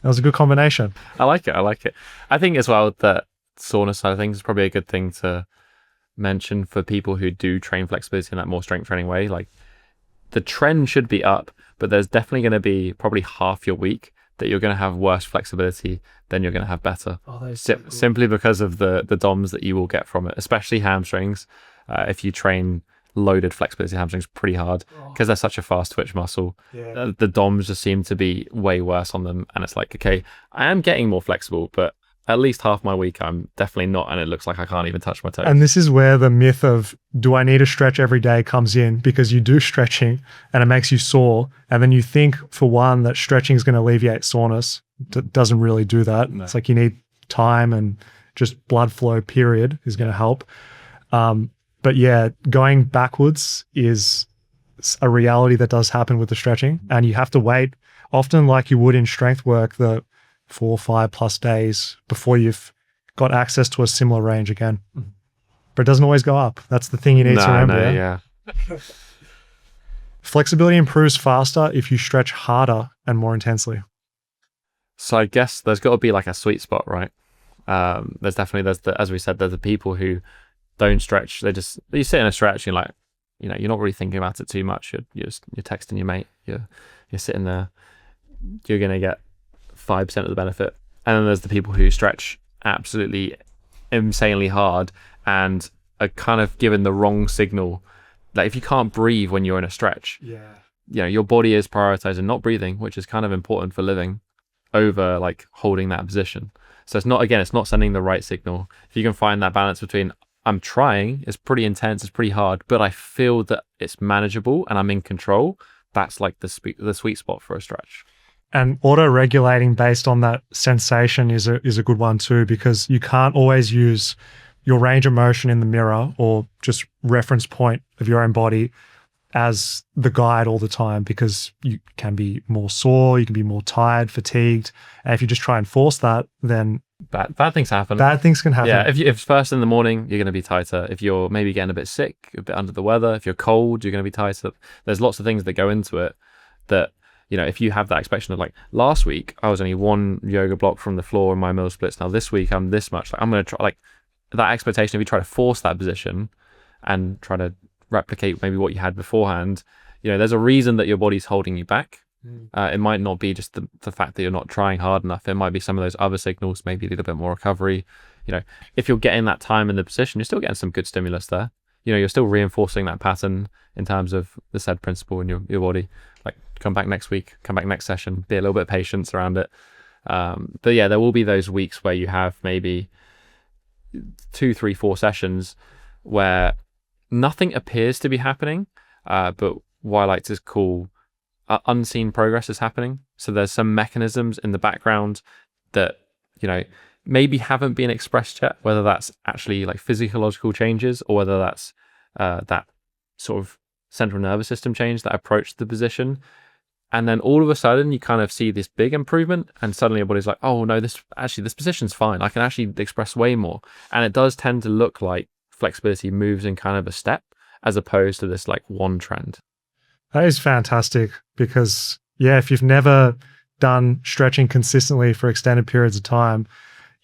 It was a good combination. I like it. I think as well that sauna side of things is probably a good thing to mention for people who do train flexibility in that more strength training way. Like the trend should be up, but there's definitely going to be probably half your week that you're going to have worse flexibility than you're going to have better. Simply because of the DOMs that you will get from it, especially hamstrings. If you train loaded flexibility hamstrings pretty hard because they're such a fast twitch muscle, the DOMs just seem to be way worse on them. And it's like, okay, I am getting more flexible, but at least half my week I'm definitely not, and it looks like I can't even touch my toes. And this is where the myth of do I need to stretch every day comes in, because you do stretching and it makes you sore, and then you think for one that stretching is going to alleviate soreness. It doesn't really do that. No. It's like you need time and just blood flow period is going to help. But yeah, going backwards is a reality that does happen with the stretching, and you have to wait often like you would in strength work, the 4 or 5+ days before you've got access to a similar range again. But it doesn't always go up. That's the thing you need to remember. Yeah. Flexibility improves faster if you stretch harder and more intensely. So I guess there's got to be like a sweet spot, right? There's as we said, there's the people who don't stretch. You sit in a stretch, and you're not really thinking about it too much. You're texting your mate. You're sitting there. You're gonna get 5% of the benefit. And then there's the people who stretch absolutely insanely hard and are kind of given the wrong signal. Like if you can't breathe when you're in a stretch, your body is prioritizing not breathing, which is kind of important for living, over like holding that position. So it's not sending the right signal. If you can find that balance between I'm trying, it's pretty intense, it's pretty hard, but I feel that it's manageable and I'm in control, that's like the sweet spot for a stretch. And auto-regulating based on that sensation is a good one too, because you can't always use your range of motion in the mirror or just reference point of your own body as the guide all the time, because you can be more sore, you can be more tired, fatigued. And if you just try and force that, then bad things happen. Bad things can happen. Yeah, if it's first in the morning, you're going to be tighter. If you're maybe getting a bit sick, a bit under the weather, if you're cold, you're going to be tighter. There's lots of things that go into it that, if you have that expectation of like last week, I was only 1 yoga block from the floor in my middle splits. Now this week I'm this much. Like I'm going to try, like that expectation. If you try to force that position and try to replicate maybe what you had beforehand, there's a reason that your body's holding you back. It might not be just the fact that you're not trying hard enough. It might be some of those other signals, maybe a little bit more recovery. If you're getting that time in the position, you're still getting some good stimulus there. You're still reinforcing that pattern in terms of the said principle in your body. Like come back next week, come back next session, be a little bit of patience around it. But yeah, there will be those weeks where you have maybe 2, 3, 4 sessions where nothing appears to be happening, but what I like to call unseen progress is happening. So there's some mechanisms in the background that, maybe haven't been expressed yet, whether that's actually like physiological changes or whether that's that sort of central nervous system change that approached the position. And then all of a sudden you kind of see this big improvement, and suddenly your body's like, oh no, this position's fine. I can actually express way more. And it does tend to look like flexibility moves in kind of a step as opposed to this like one trend. That is fantastic, because if you've never done stretching consistently for extended periods of time,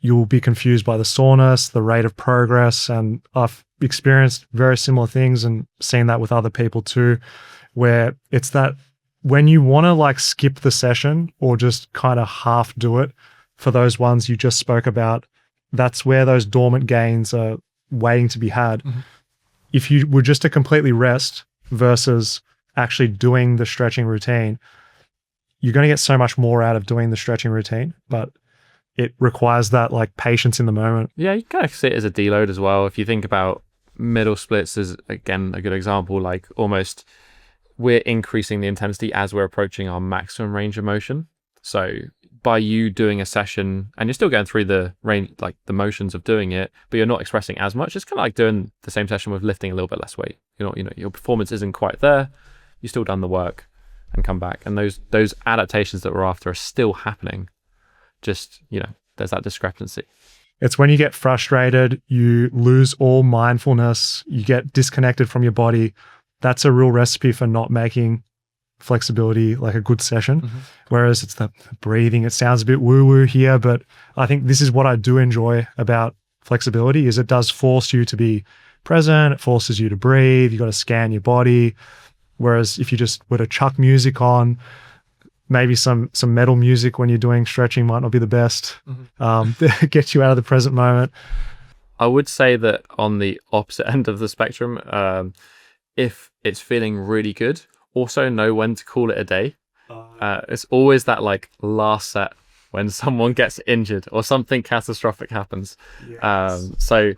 you'll be confused by the soreness, the rate of progress. And I've experienced very similar things and seen that with other people too, where it's that when you want to like skip the session or just kind of half do it for those ones you just spoke about, that's where those dormant gains are waiting to be had. If you were just to completely rest versus actually doing the stretching routine, you're going to get so much more out of doing the stretching routine, but it requires that like patience in the moment. Yeah, you kind of see it as a deload as well. If you think about middle splits as, again, a good example, like almost we're increasing the intensity as we're approaching our maximum range of motion. So by you doing a session and you're still going through the range, like the motions of doing it, but you're not expressing as much, it's kind of like doing the same session with lifting a little bit less weight. Your performance isn't quite there. You've still done the work and come back. And those adaptations that we're after are still happening. Just, there's that discrepancy. It's when you get frustrated, you lose all mindfulness, you get disconnected from your body. That's a real recipe for not making flexibility like a good session. Whereas it's the breathing. It sounds a bit woo-woo here, but I think this is what I do enjoy about flexibility is it does force you to be present. It forces you to breathe. You got to scan your body. Whereas if you just were to chuck music on, maybe some metal music when you're doing stretching might not be the best. Get you out of the present moment. I would say that on the opposite end of the spectrum, if it's feeling really good, also know when to call it a day. It's always that like last set when someone gets injured or something catastrophic happens. So,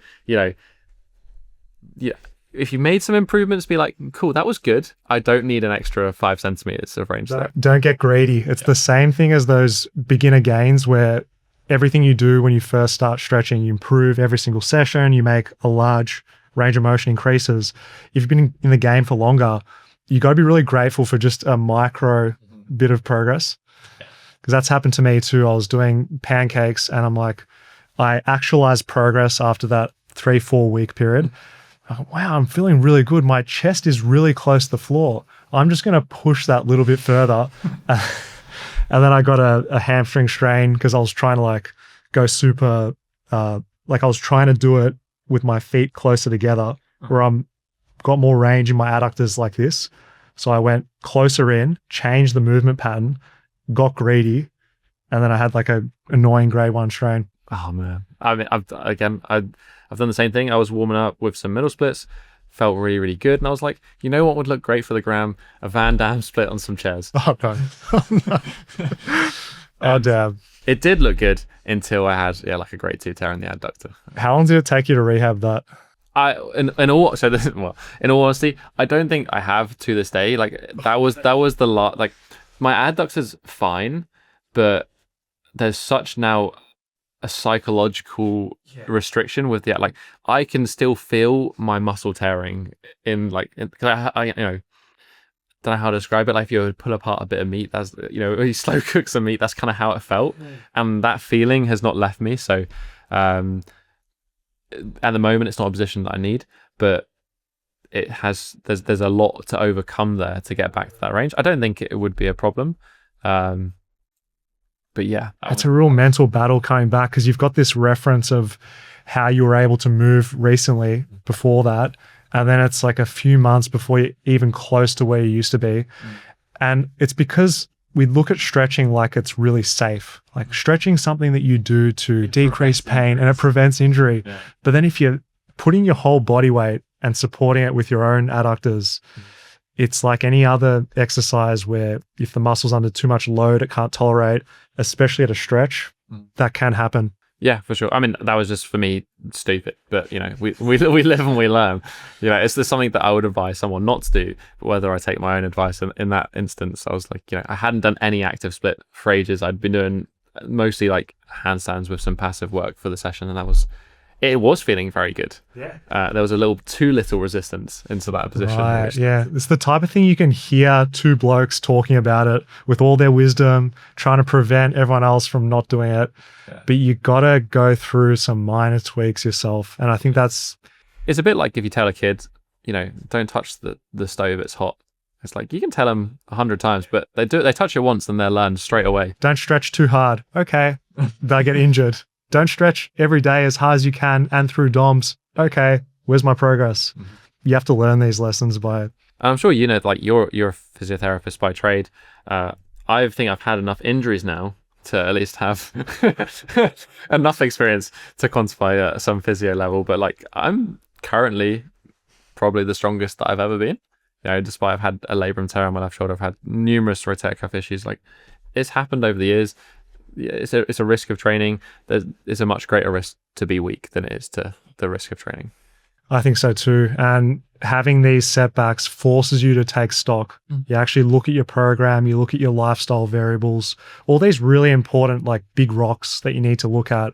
if you made some improvements, be like, cool, that was good. I don't need an extra 5 centimeters of range there. Don't get greedy. It's the same thing as those beginner gains where everything you do when you first start stretching, you improve every single session, you make a large range of motion increases. If you've been in the game for longer, you got to be really grateful for just a micro bit of progress. Because that's happened to me too. I was doing pancakes and I'm like, I actualized progress after that 3-4 week period. Wow, I'm feeling really good. My chest is really close to the floor. I'm just going to push that little bit further. And then I got a hamstring strain because I was trying to like go super, like I was trying to do it with my feet closer together where I'm got more range in my adductors like this. So I went closer in, changed the movement pattern, got greedy, and then I had like a annoying grade 1 strain. Oh man. I mean, I've done the same thing. I was warming up with some middle splits, felt really, really good. And I was like, you know what would look great for the gram? A Van Damme split on some chairs. Oh no. Oh no. Oh damn. It did look good until I had like a grade 2 tear in the adductor. How long did it take you to rehab that? In all honesty, I don't think I have to this day. Like that was the lot. Like my adductor's fine, but there's such now a psychological restriction with the like I can still feel my muscle tearing in like because I don't know how to describe it. Like if you would pull apart a bit of meat, that's you slow cook some meat, that's kind of how it felt, and that feeling has not left me. So at the moment it's not a position that I need, but it has there's a lot to overcome there to get back to that range. I don't think it would be a problem. But yeah, it's a real mental battle coming back because you've got this reference of how you were able to move recently before that. And then it's like a few months before you're even close to where you used to be. And it's because we look at stretching like it's really safe. Like stretching something that you do to decrease pain and it prevents injury. Yeah. But then if you're putting your whole body weight and supporting it with your own adductors, it's like any other exercise where if the muscle's under too much load, it can't tolerate, especially at a stretch, that can happen. Yeah, for sure. I mean, that was just for me stupid, but we live and we learn. It's just something that I would advise someone not to do, but whether I take my own advice in that instance, I was like, I hadn't done any active split for ages. I'd been doing mostly like handstands with some passive work for the session, and it was feeling very good. Yeah. There was too little resistance into that position. Right. Yeah. It's the type of thing you can hear two blokes talking about it with all their wisdom, trying to prevent everyone else from not doing it. Yeah. But you got to go through some minor tweaks yourself. And I think it's a bit like if you tell a kid, don't touch the stove, it's hot. It's like you can tell them 100 times, but they touch it once and they'll learn straight away. Don't stretch too hard. Okay. They'll get injured. Don't stretch every day as hard as you can and through DOMs. Okay, where's my progress? You have to learn these lessons by... I'm sure like you're a physiotherapist by trade. I think I've had enough injuries now to at least have enough experience to quantify some physio level. But like, I'm currently probably the strongest that I've ever been. You know, despite I've had a labrum tear on my left shoulder, I've had numerous rotator cuff issues. Like, it's happened over the years. It's a risk of training. There's a much greater risk to be weak than it is to the risk of training. I think so too. And having these setbacks forces you to take stock. You actually look at your program, you look at your lifestyle variables, all these really important, like, big rocks that you need to look at.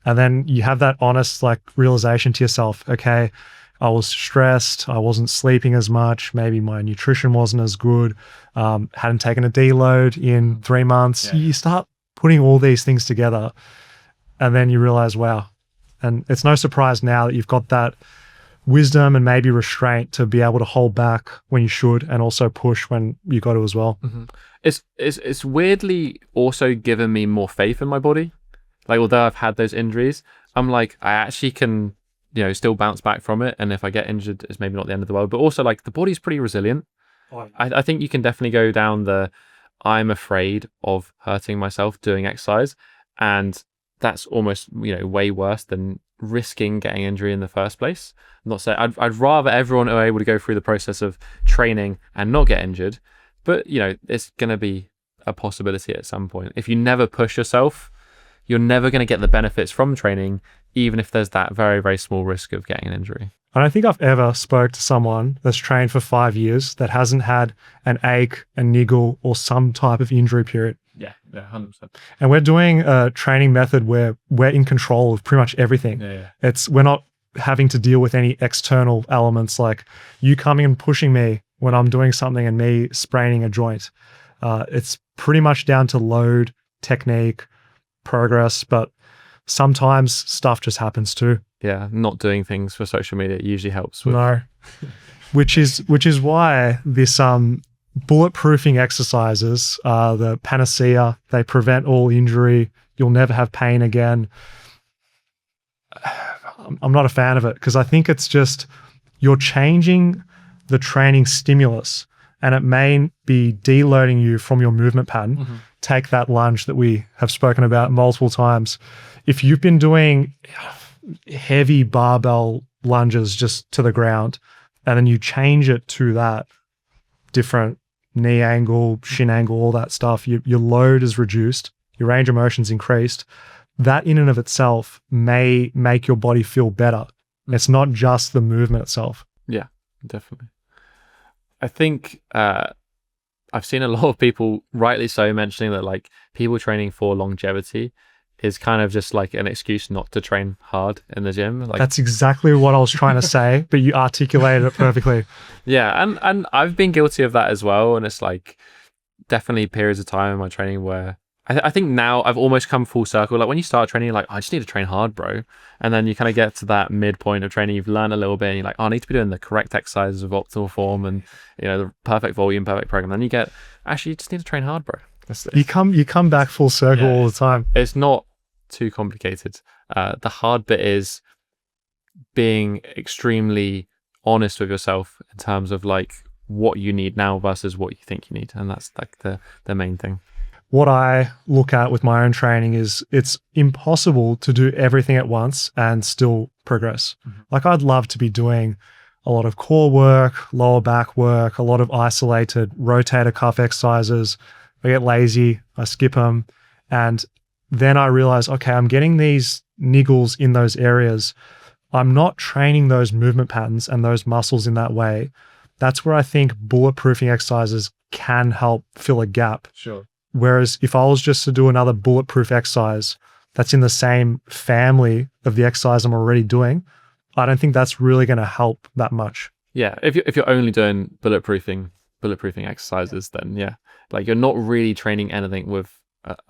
And then you have that honest, like, realization to yourself, okay, I was stressed, I wasn't sleeping as much, maybe my nutrition wasn't as good, hadn't taken a deload in 3 months. You start putting all these things together and then you realize, wow. And it's no surprise now that you've got that wisdom and maybe restraint to be able to hold back when you should and also push when you got to as well. It's weirdly also given me more faith in my body. Like, although I've had those injuries, I'm like, I actually can, you know, still bounce back from it. And if I get injured, it's maybe not the end of the world. But also, like, the body's pretty resilient. I think you can definitely go down the I'm afraid of hurting myself doing exercise, and that's almost, you know, way worse than risking getting injury in the first place. I'm not saying I'd rather everyone are able to go through the process of training and not get injured, but, you know, it's going to be a possibility at some point. If you never push yourself, you're never going to get the benefits from training, even if there's that very, very small risk of getting an injury. I don't think I've ever spoke to someone that's trained for 5 years that hasn't had an ache, a niggle, or some type of injury period. Yeah, 100%. And we're doing a training method where we're in control of pretty much everything. We're not having to deal with any external elements like you coming and pushing me when I'm doing something and me spraining a joint. It's pretty much down to load, technique, progress, but sometimes stuff just happens too. Yeah, not doing things for social media usually helps with. No. which is why this bulletproofing exercises are the panacea. They prevent all injury. You'll never have pain again. I'm not a fan of it because I think it's just you're changing the training stimulus and it may be deloading you from your movement pattern. Take that lunge that we have spoken about multiple times. If you've been doing heavy barbell lunges just to the ground and then you change it to that different knee angle, shin angle, all that stuff, your load is reduced, your range of motion's increased. That in and of itself may make your body feel better. It's not just the movement itself. Yeah, definitely. I think I've seen a lot of people, rightly so, mentioning that like people training for longevity is kind of just like an excuse not to train hard in the gym. Like, that's exactly what I was trying to say, but you articulated it perfectly. Yeah, and I've been guilty of that as well. And it's like definitely periods of time in my training where I think now I've almost come full circle. Like when you start training, you're like, I just need to train hard, bro. And then you kind of get to that midpoint of training. You've learned a little bit and you're like, oh, I need to be doing the correct exercises of optimal form and, you know, the perfect volume, perfect program. Then you get, actually, you just need to train hard, bro. You come back full circle all the time. It's not too complicated. The hard bit is being extremely honest with yourself in terms of like what you need now versus what you think you need. And that's like the main thing. What I look at with my own training is it's impossible to do everything at once and still progress. Like I'd love to be doing a lot of core work, lower back work, a lot of isolated rotator cuff exercises. I get lazy, I skip them. And then I realize, okay, I'm getting these niggles in those areas. I'm not training those movement patterns and those muscles in that way. That's where I think bulletproofing exercises can help fill a gap. Sure. Whereas if I was just to do another bulletproof exercise that's in the same family of the exercise I'm already doing, I don't think that's really going to help that much. Yeah, if you're only doing bulletproofing exercises, then yeah, like you're not really training anything with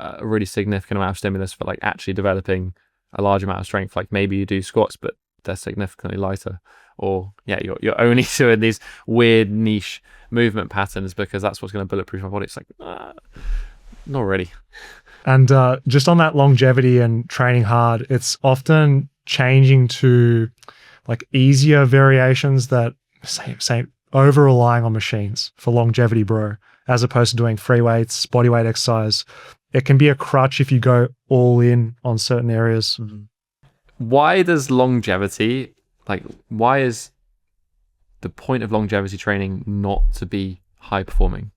a really significant amount of stimulus for like actually developing a large amount of strength. Like maybe you do squats, but they're significantly lighter. Or yeah, you're only doing these weird niche movement patterns because that's what's going to bulletproof my body. It's like, not really. And just on that longevity and training hard, it's often changing to like easier variations that say over relying on machines for longevity, bro, as opposed to doing free weights, body weight exercise. It can be a crutch if you go all in on certain areas. Why does longevity, like, why is the point of longevity training not to be high performing?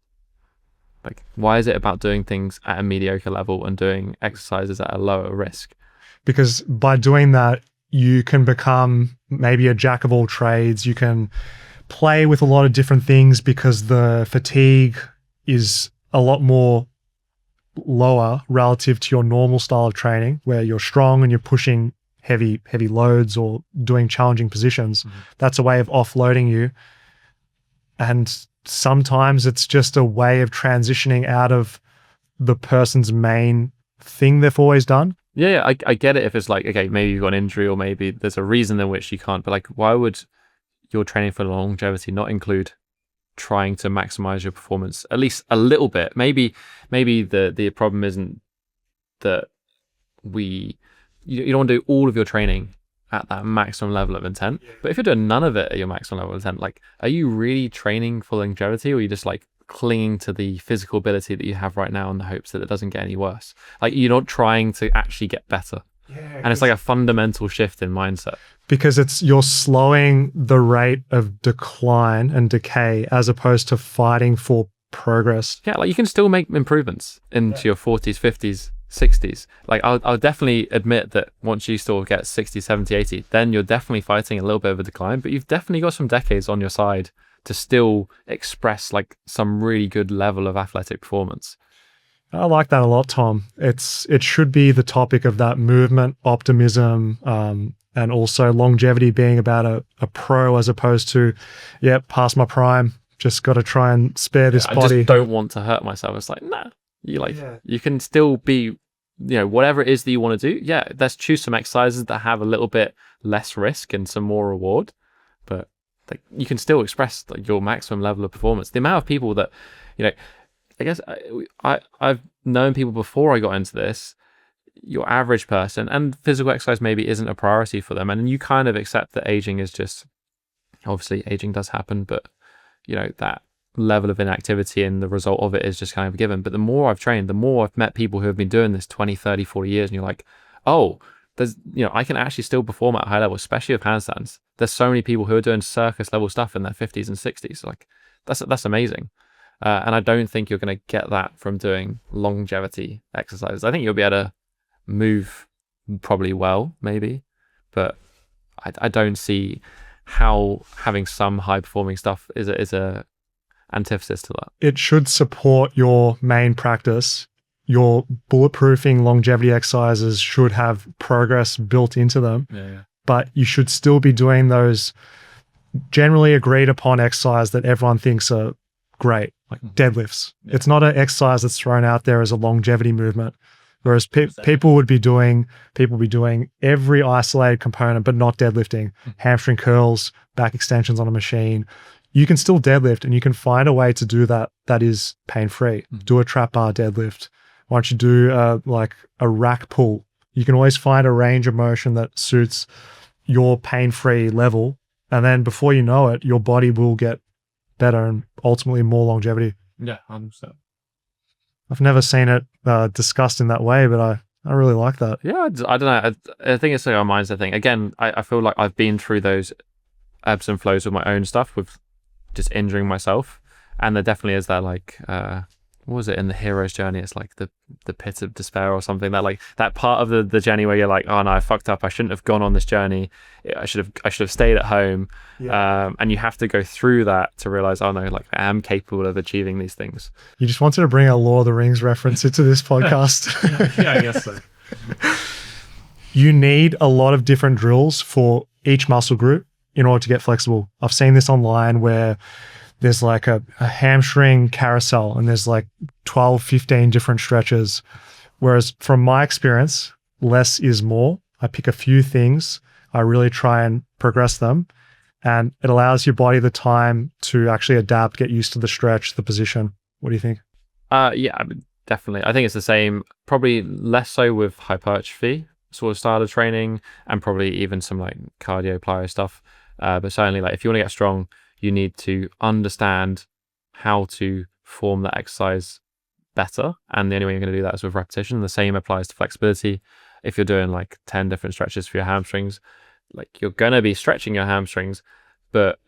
Like, why is it about doing things at a mediocre level and doing exercises at a lower risk? Because by doing that, you can become maybe a jack of all trades. You can play with a lot of different things because the fatigue is a lot more lower relative to your normal style of training, where you're strong and you're pushing heavy loads or doing challenging positions. That's a way of offloading you. And sometimes it's just a way of transitioning out of the person's main thing they've always done. Yeah, I get it if it's like, okay, maybe you've got an injury or maybe there's a reason in which you can't, but like, why would your training for longevity not include trying to maximize your performance at least a little bit? Maybe the problem isn't that you don't want to do all of your training at that maximum level of intent, but if you're doing none of it at your maximum level of intent, like, are you really training for longevity, or are you just like clinging to the physical ability that you have right now in the hopes that it doesn't get any worse? Like, you're not trying to actually get better. And it's like a fundamental shift in mindset. Because you're slowing the rate of decline and decay as opposed to fighting for progress. Yeah, like, you can still make improvements into your 40s, 50s, 60s. Like, I'll definitely admit that once you still get 60, 70, 80, then you're definitely fighting a little bit of a decline, but you've definitely got some decades on your side to still express like some really good level of athletic performance. I like that a lot, Tom. It should be the topic of that movement, optimism, and also longevity being about a pro as opposed to, past my prime, just got to try and spare this body. I just don't want to hurt myself. It's like, nah, you can still be, whatever it is that you want to do. Yeah, let's choose some exercises that have a little bit less risk and some more reward, but like, you can still express like your maximum level of performance. The amount of people that, I guess I've known people before I got into this, your average person, and physical exercise maybe isn't a priority for them. And you kind of accept that aging is just, obviously aging does happen, but that level of inactivity and the result of it is just kind of given. But the more I've trained, the more I've met people who have been doing this 20, 30, 40 years. And you're like, oh, there's, I can actually still perform at a high level, especially with handstands. There's so many people who are doing circus level stuff in their 50s and 60s. Like, that's amazing. And I don't think you're going to get that from doing longevity exercises. I think you'll be able to move probably well, maybe, but I don't see how having some high performing stuff is a antithesis to that. It should support your main practice. Your bulletproofing longevity exercises should have progress built into them, but you should still be doing those generally agreed upon exercise that everyone thinks are great, like deadlifts. It's not an exercise that's thrown out there as a longevity movement. Whereas people would be doing every isolated component, but not deadlifting. Hamstring curls, back extensions on a machine. You can still deadlift, and you can find a way to do that is pain-free. Do a trap bar deadlift. Why don't you do like a rack pull? You can always find a range of motion that suits your pain-free level. And then before you know it, your body will get better and ultimately more longevity. Yeah, 100%. I've never seen it discussed in that way, but I really like that. Yeah, I don't know. I think it's like a mindset thing. Again, I feel like I've been through those ebbs and flows with my own stuff, with just injuring myself. And there definitely is that, like, what was it in the hero's journey? It's like the pit of despair or something. That, like, that part of the journey where you're like, oh no, I fucked up. I shouldn't have gone on this journey. I should have stayed at home. Yeah. And you have to go through that to realize, oh no, like, I am capable of achieving these things. You just wanted to bring a Lord of the Rings reference into this podcast. Yeah, I guess so. You need a lot of different drills for each muscle group in order to get flexible. I've seen this online where there's like a hamstring carousel and there's like 12, 15 different stretches. Whereas from my experience, less is more. I pick a few things. I really try and progress them. And it allows your body the time to actually adapt, get used to the stretch, the position. What do you think? Yeah, I mean, definitely. I think it's the same, probably less so with hypertrophy sort of style of training, and probably even some like cardio plyo stuff. But certainly, like, if you want to get strong, You need to understand how to form that exercise better. And the only way you're going to do that is with repetition. The same applies to flexibility. If you're doing like 10 different stretches for your hamstrings, like you're going to be stretching your hamstrings, but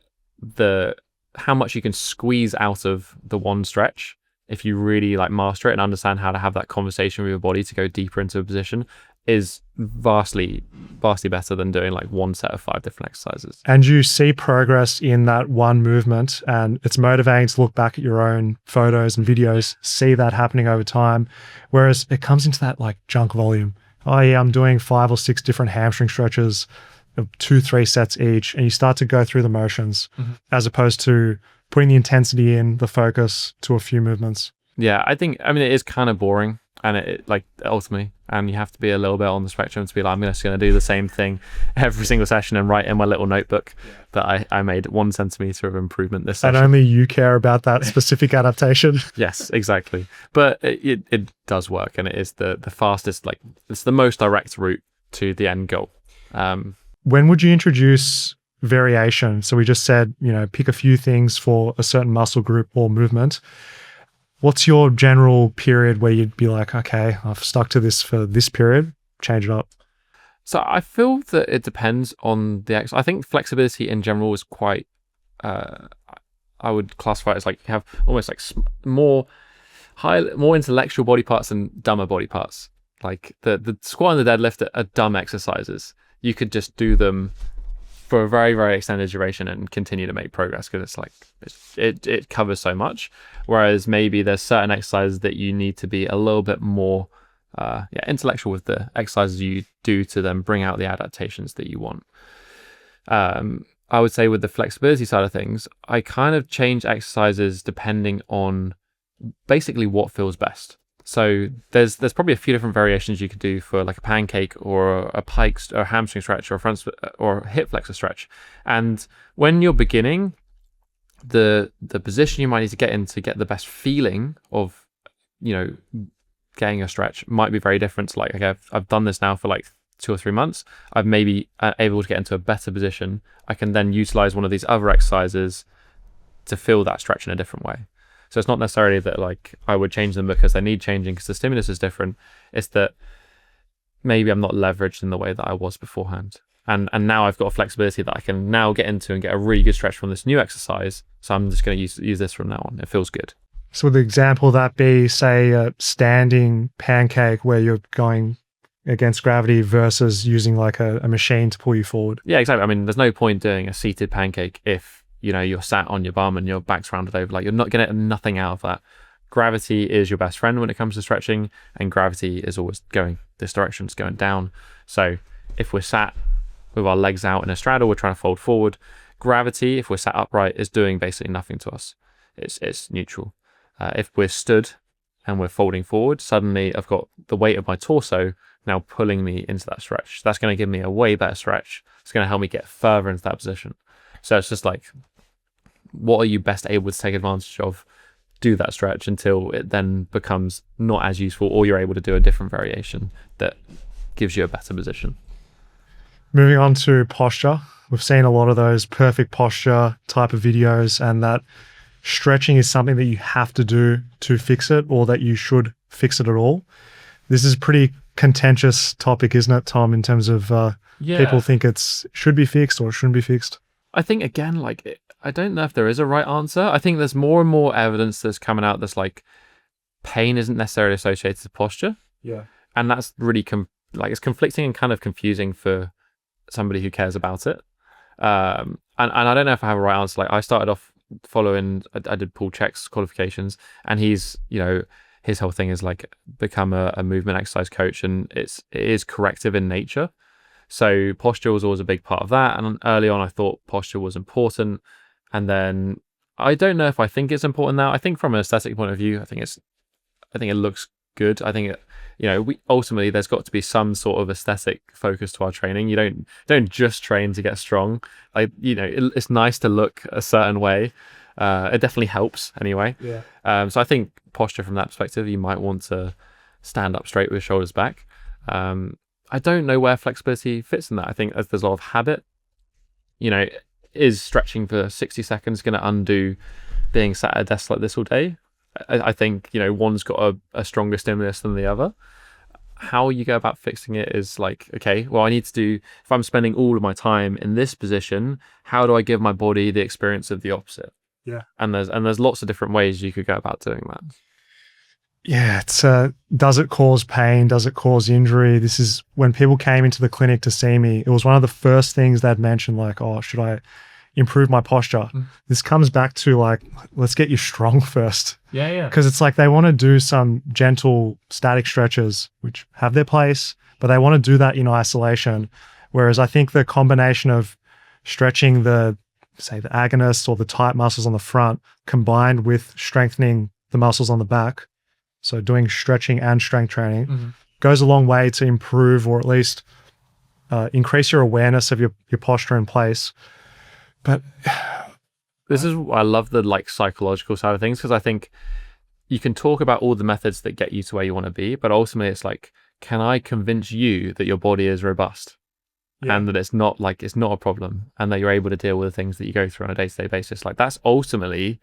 how much you can squeeze out of the one stretch, if you really like master it and understand how to have that conversation with your body to go deeper into a position, is vastly better than doing like one set of 5 different exercises. And you see progress in that one movement, and it's motivating to look back at your own photos and videos, see that happening over time. Whereas it comes into that like junk volume. Oh yeah, I'm doing 5 or 6 different hamstring stretches of 2-3 sets each, and you start to go through the motions as opposed to putting the intensity in, the focus to a few movements. Yeah, I mean, it is kind of boring, and it like ultimately, and you have to be a little bit on the spectrum to be like, I'm just going to do the same thing every single session and write in my little notebook that I made 1 centimeter of improvement this session. And only you care about that specific adaptation. Yes, exactly. But it does work, and it is the fastest, like it's the most direct route to the end goal. When would you introduce variation? So we just said, pick a few things for a certain muscle group or movement. What's your general period where you'd be like, okay, I've stuck to this for this period, change it up? So I feel that it depends on the exercise. I think flexibility in general is quite, I would classify it as like you have almost like more intellectual body parts than dumber body parts. Like the squat and the deadlift are dumb exercises. You could just do them for a very, very extended duration and continue to make progress because it's like it covers so much. Whereas maybe there's certain exercises that you need to be a little bit more intellectual with the exercises you do to then bring out the adaptations that you want. I would say with the flexibility side of things, I kind of change exercises depending on basically what feels best. So there's probably a few different variations you could do for like a pancake or a pike or a hamstring stretch or a front or a hip flexor stretch. And when you're beginning, the position you might need to get in to get the best feeling of, getting a stretch might be very different. Like, okay, I've done this now for like 2 or 3 months. I'm maybe able to get into a better position. I can then utilize one of these other exercises to feel that stretch in a different way. So it's not necessarily that like I would change them because they need changing because the stimulus is different. It's that maybe I'm not leveraged in the way that I was beforehand. And now I've got a flexibility that I can now get into and get a really good stretch from this new exercise. So I'm just going to use this from now on. It feels good. So would the example that be, say, a standing pancake where you're going against gravity versus using like a machine to pull you forward? Yeah, exactly. I mean, there's no point doing a seated pancake if you're sat on your bum and your back's rounded over. Like, you're not going to get nothing out of that. Gravity is your best friend when it comes to stretching, and gravity is always going this direction, it's going down. So if we're sat with our legs out in a straddle, we're trying to fold forward. Gravity, if we're sat upright, is doing basically nothing to us. It's neutral. If we're stood and we're folding forward, suddenly I've got the weight of my torso now pulling me into that stretch. That's going to give me a way better stretch. It's going to help me get further into that position. So it's just like, what are you best able to take advantage of? Do that stretch until it then becomes not as useful, or you're able to do a different variation that gives you a better position. Moving on to posture. We've seen a lot of those perfect posture type of videos, and that stretching is something that you have to do to fix it, or that you should fix it at all. This is a pretty contentious topic, isn't it, Tom, in terms of people think it's should be fixed or shouldn't be fixed? I think, again, like, I don't know if there is a right answer. I think there's more and more evidence that's coming out that's like pain isn't necessarily associated to posture. Yeah. And that's really it's conflicting and kind of confusing for somebody who cares about it. And I don't know if I have a right answer. Like, I started off following, I did Paul Chek's qualifications, and he's, his whole thing is like become a movement exercise coach, and it is corrective in nature. So posture was always a big part of that. And early on, I thought posture was important. And then I don't know if I think it's important now. I think from an aesthetic point of view, I think it looks good. I think we ultimately, there's got to be some sort of aesthetic focus to our training. You don't just train to get strong. Like, it's nice to look a certain way. It definitely helps anyway. Yeah. So I think posture from that perspective, you might want to stand up straight with shoulders back. I don't know where flexibility fits in that. I think there's a lot of habit. is stretching for 60 seconds going to undo being sat at a desk like this all day? I think, one's got a stronger stimulus than the other. How you go about fixing it is like, okay, well, I need to do, if I'm spending all of my time in this position, how do I give my body the experience of the opposite? Yeah. And there's lots of different ways you could go about doing that. Yeah, it's does it cause pain? Does it cause injury? This is when people came into the clinic to see me, it was one of the first things they'd mentioned, like, oh, should I improve my posture? This comes back to like, let's get you strong first. Yeah. Because it's like they want to do some gentle static stretches, which have their place, but they want to do that in isolation. Whereas I think the combination of stretching the agonist or the tight muscles on the front combined with strengthening the muscles on the back, so doing stretching and strength training, goes a long way to improve or at least increase your awareness of your posture in place. But this is, I love the like psychological side of things, because I think you can talk about all the methods that get you to where you want to be, but ultimately it's like, can I convince you that your body is robust and that it's not a problem, and that you're able to deal with the things that you go through on a day-to-day basis? Like, that's ultimately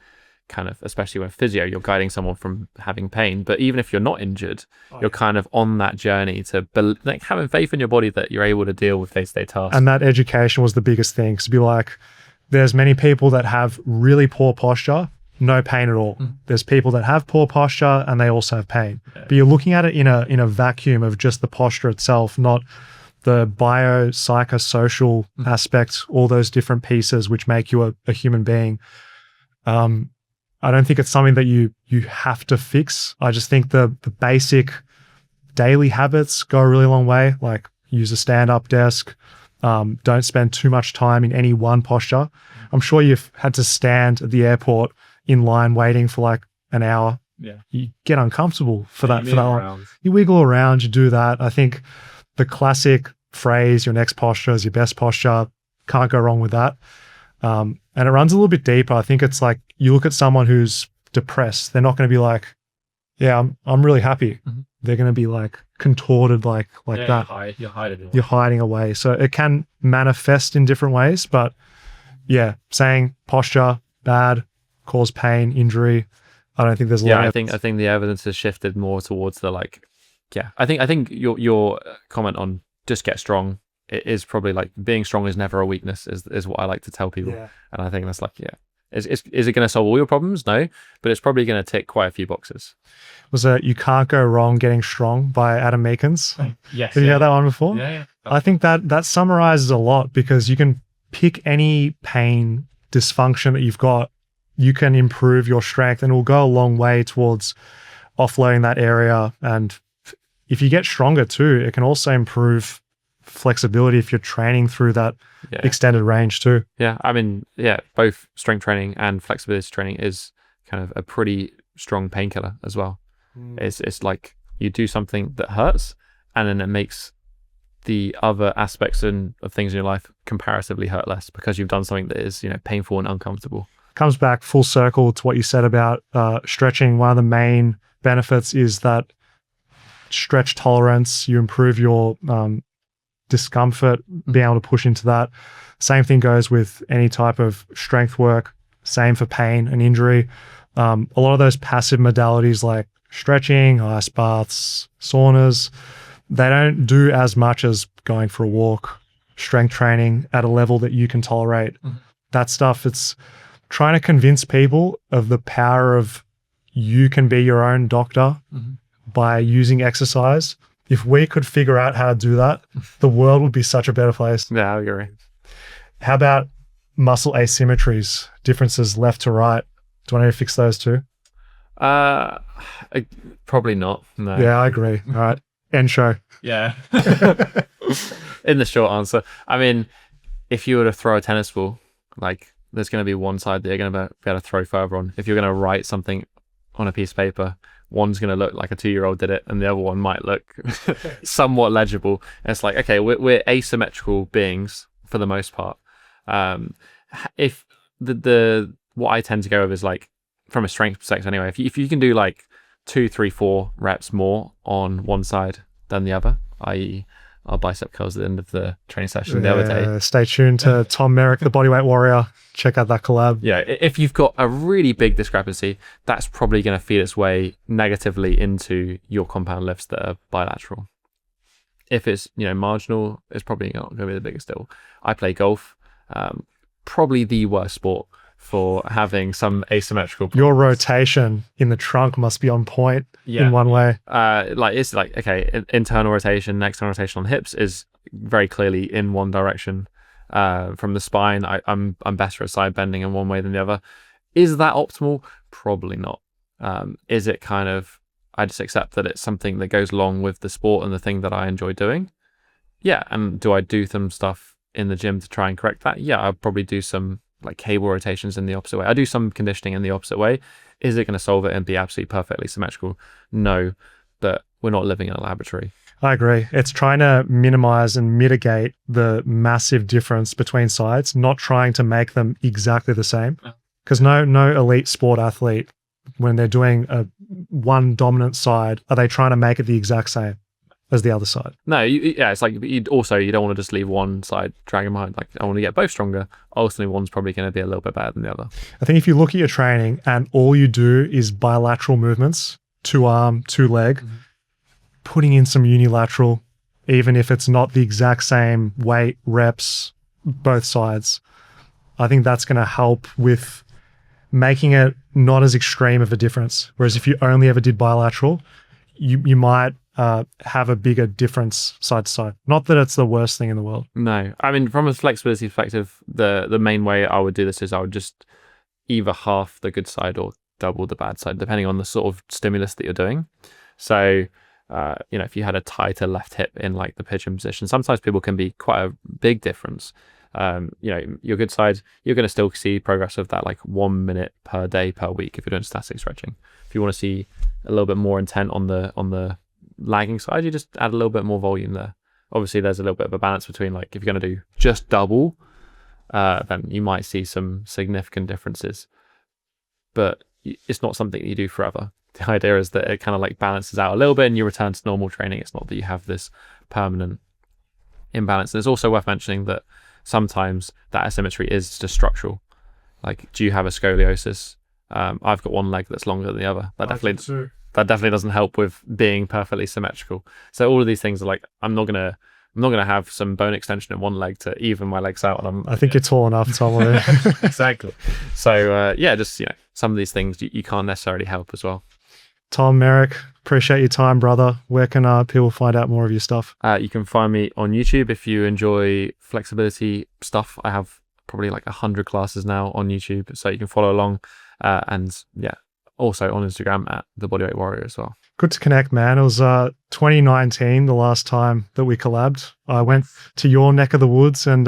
kind of, especially when physio, you're guiding someone from having pain. But even if you're not injured, you're kind of on that journey to like having faith in your body that you're able to deal with day-to-day tasks. And that education was the biggest thing, to be like, there's many people that have really poor posture, no pain at all. There's people that have poor posture and they also have pain. But you're looking at it in a vacuum of just the posture itself, not the biopsychosocial aspects, all those different pieces which make you a human being. I don't think it's something that you have to fix. I just think the basic daily habits go a really long way, like use a stand-up desk. Don't spend too much time in any one posture. I'm sure you've had to stand at the airport in line waiting for like an hour. Yeah. You get uncomfortable for that. Around. You wiggle around, you do that. I think the classic phrase, your next posture is your best posture, can't go wrong with that. And it runs a little bit deeper. I think it's like, you look at someone who's depressed, they're not going to be like, yeah, I'm really happy. They're going to be like contorted like that. You're hiding. You're hiding away. So it can manifest in different ways, but yeah, saying posture bad, cause pain, injury, I don't think there's a lot of I think the evidence has shifted more towards the like, I think your comment on just get strong, it is probably like, being strong is never a weakness is what I like to tell people. And I think that's like, is it going to solve all your problems? No, but it's probably going to tick quite a few boxes. Was You Can't Go Wrong Getting Strong by Adam Meekins? Yes. Have you heard that one before? Yeah. I think that summarizes a lot, because you can pick any pain, dysfunction that you've got, you can improve your strength, and it will go a long way towards offloading that area. And if you get stronger too, it can also improve flexibility if you're training through that extended range too. I mean, both strength training and flexibility training is kind of a pretty strong painkiller as well. It's like you do something that hurts, and then it makes the other aspects of things in your life comparatively hurt less, because you've done something that is painful and uncomfortable. Comes back full circle to what you said about stretching. One of the main benefits is that stretch tolerance. You improve your discomfort, being able to push into that. Same thing goes with any type of strength work. Same for pain and injury. A lot of those passive modalities like stretching, ice baths, saunas, they don't do as much as going for a walk, strength training at a level that you can tolerate. That stuff, it's trying to convince people of the power of you can be your own doctor by using exercise. If we could figure out how to do that, the world would be such a better place. Yeah, I agree. How about muscle asymmetries, differences left to right? Do you want to fix those too? Probably not. No. Yeah, I agree. All right. End show. Yeah. In the short answer, I mean, if you were to throw a tennis ball, like there's going to be one side that you're going to be able to throw further on. If you're going to write something on a piece of paper, one's going to look like a 2-year-old did it, and the other one might look somewhat legible. And it's like, okay, we're asymmetrical beings for the most part. If the what I tend to go with is like, from a strength perspective anyway, if you can do like 2, 3, 4 reps more on one side than the other, i.e. our bicep curls at the end of the training session the other day. Stay tuned to Tom Merrick, the Bodyweight Warrior. Check out that collab. Yeah, if you've got a really big discrepancy, that's probably going to feed its way negatively into your compound lifts that are bilateral. If it's, marginal, it's probably not going to be the biggest deal. I play golf, probably the worst sport for having some asymmetrical. Your rotation in the trunk must be on point in one way. Internal rotation, external rotation on hips is very clearly in one direction. From the spine, I'm better at side bending in one way than the other. Is that optimal? Probably not. Is it kind of, I just accept that it's something that goes along with the sport and the thing that I enjoy doing? Yeah. And do I do some stuff in the gym to try and correct that? Yeah, I'll probably do some like cable rotations in the opposite way. I do some conditioning in the opposite way. Is it going to solve it and be absolutely perfectly symmetrical? No, but we're not living in a laboratory. I agree. It's trying to minimize and mitigate the massive difference between sides, not trying to make them exactly the same. Because no elite sport athlete, when they're doing one dominant side, are they trying to make it the exact same as the other side? No, it's like you don't want to just leave one side dragging behind. Like, I want to get both stronger. Ultimately, one's probably going to be a little bit better than the other. I think if you look at your training and all you do is bilateral movements, 2 arm, 2 leg, putting in some unilateral, even if it's not the exact same weight, reps, both sides, I think that's going to help with making it not as extreme of a difference. Whereas if you only ever did bilateral, you might have a bigger difference side to side. Not that it's the worst thing in the world. No, I mean, from a flexibility perspective, the main way I would do this is I would just either half the good side or double the bad side, depending on the sort of stimulus that you're doing. So, if you had a tighter left hip in like the pigeon position, sometimes people can be quite a big difference. Your good side, you're going to still see progress of that like 1 minute per day per week if you're doing static stretching. If you want to see a little bit more intent on the lagging side, you just add a little bit more volume there. Obviously, there's a little bit of a balance between like if you're going to do just double, then you might see some significant differences, but it's not something that you do forever. The idea is that it kind of like balances out a little bit and you return to normal training. It's not that you have this permanent imbalance. And it's also worth mentioning that sometimes that asymmetry is just structural. Like, do you have a scoliosis? I've got one leg that's longer than the other. That definitely doesn't help with being perfectly symmetrical. So all of these things are like, I'm not gonna have some bone extension in one leg to even my legs out. And I think you're tall enough, Tom. Exactly. So just some of these things you can't necessarily help as well. Tom Merrick, appreciate your time, brother. Where can people find out more of your stuff? You can find me on YouTube if you enjoy flexibility stuff. I have probably like 100 classes now on YouTube, so you can follow along. Also on Instagram at the Bodyweight Warrior as well. Good to connect, man. It was 2019, the last time that we collabed. I went to your neck of the woods, and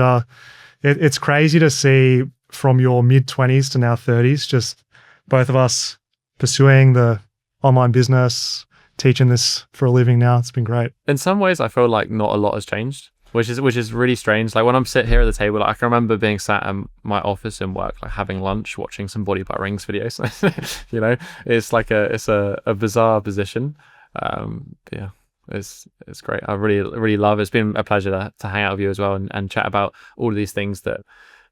it's crazy to see from your mid-20s to now 30s, just both of us pursuing the online business, teaching this for a living now. It's been great. In some ways, I feel like not a lot has changed, which is really strange. Like when I'm sitting here at the table, like I can remember being sat in my office in work, like having lunch, watching some Body by Rings videos. It's like it's a bizarre position. It's great. I really love it. It's been a pleasure to hang out with you as well and chat about all of these things that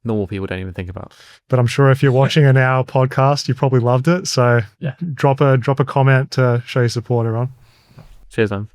normal people don't even think about. But I'm sure if you're watching an hour podcast, you probably loved it. So drop a comment to show your support, everyone. Cheers, man.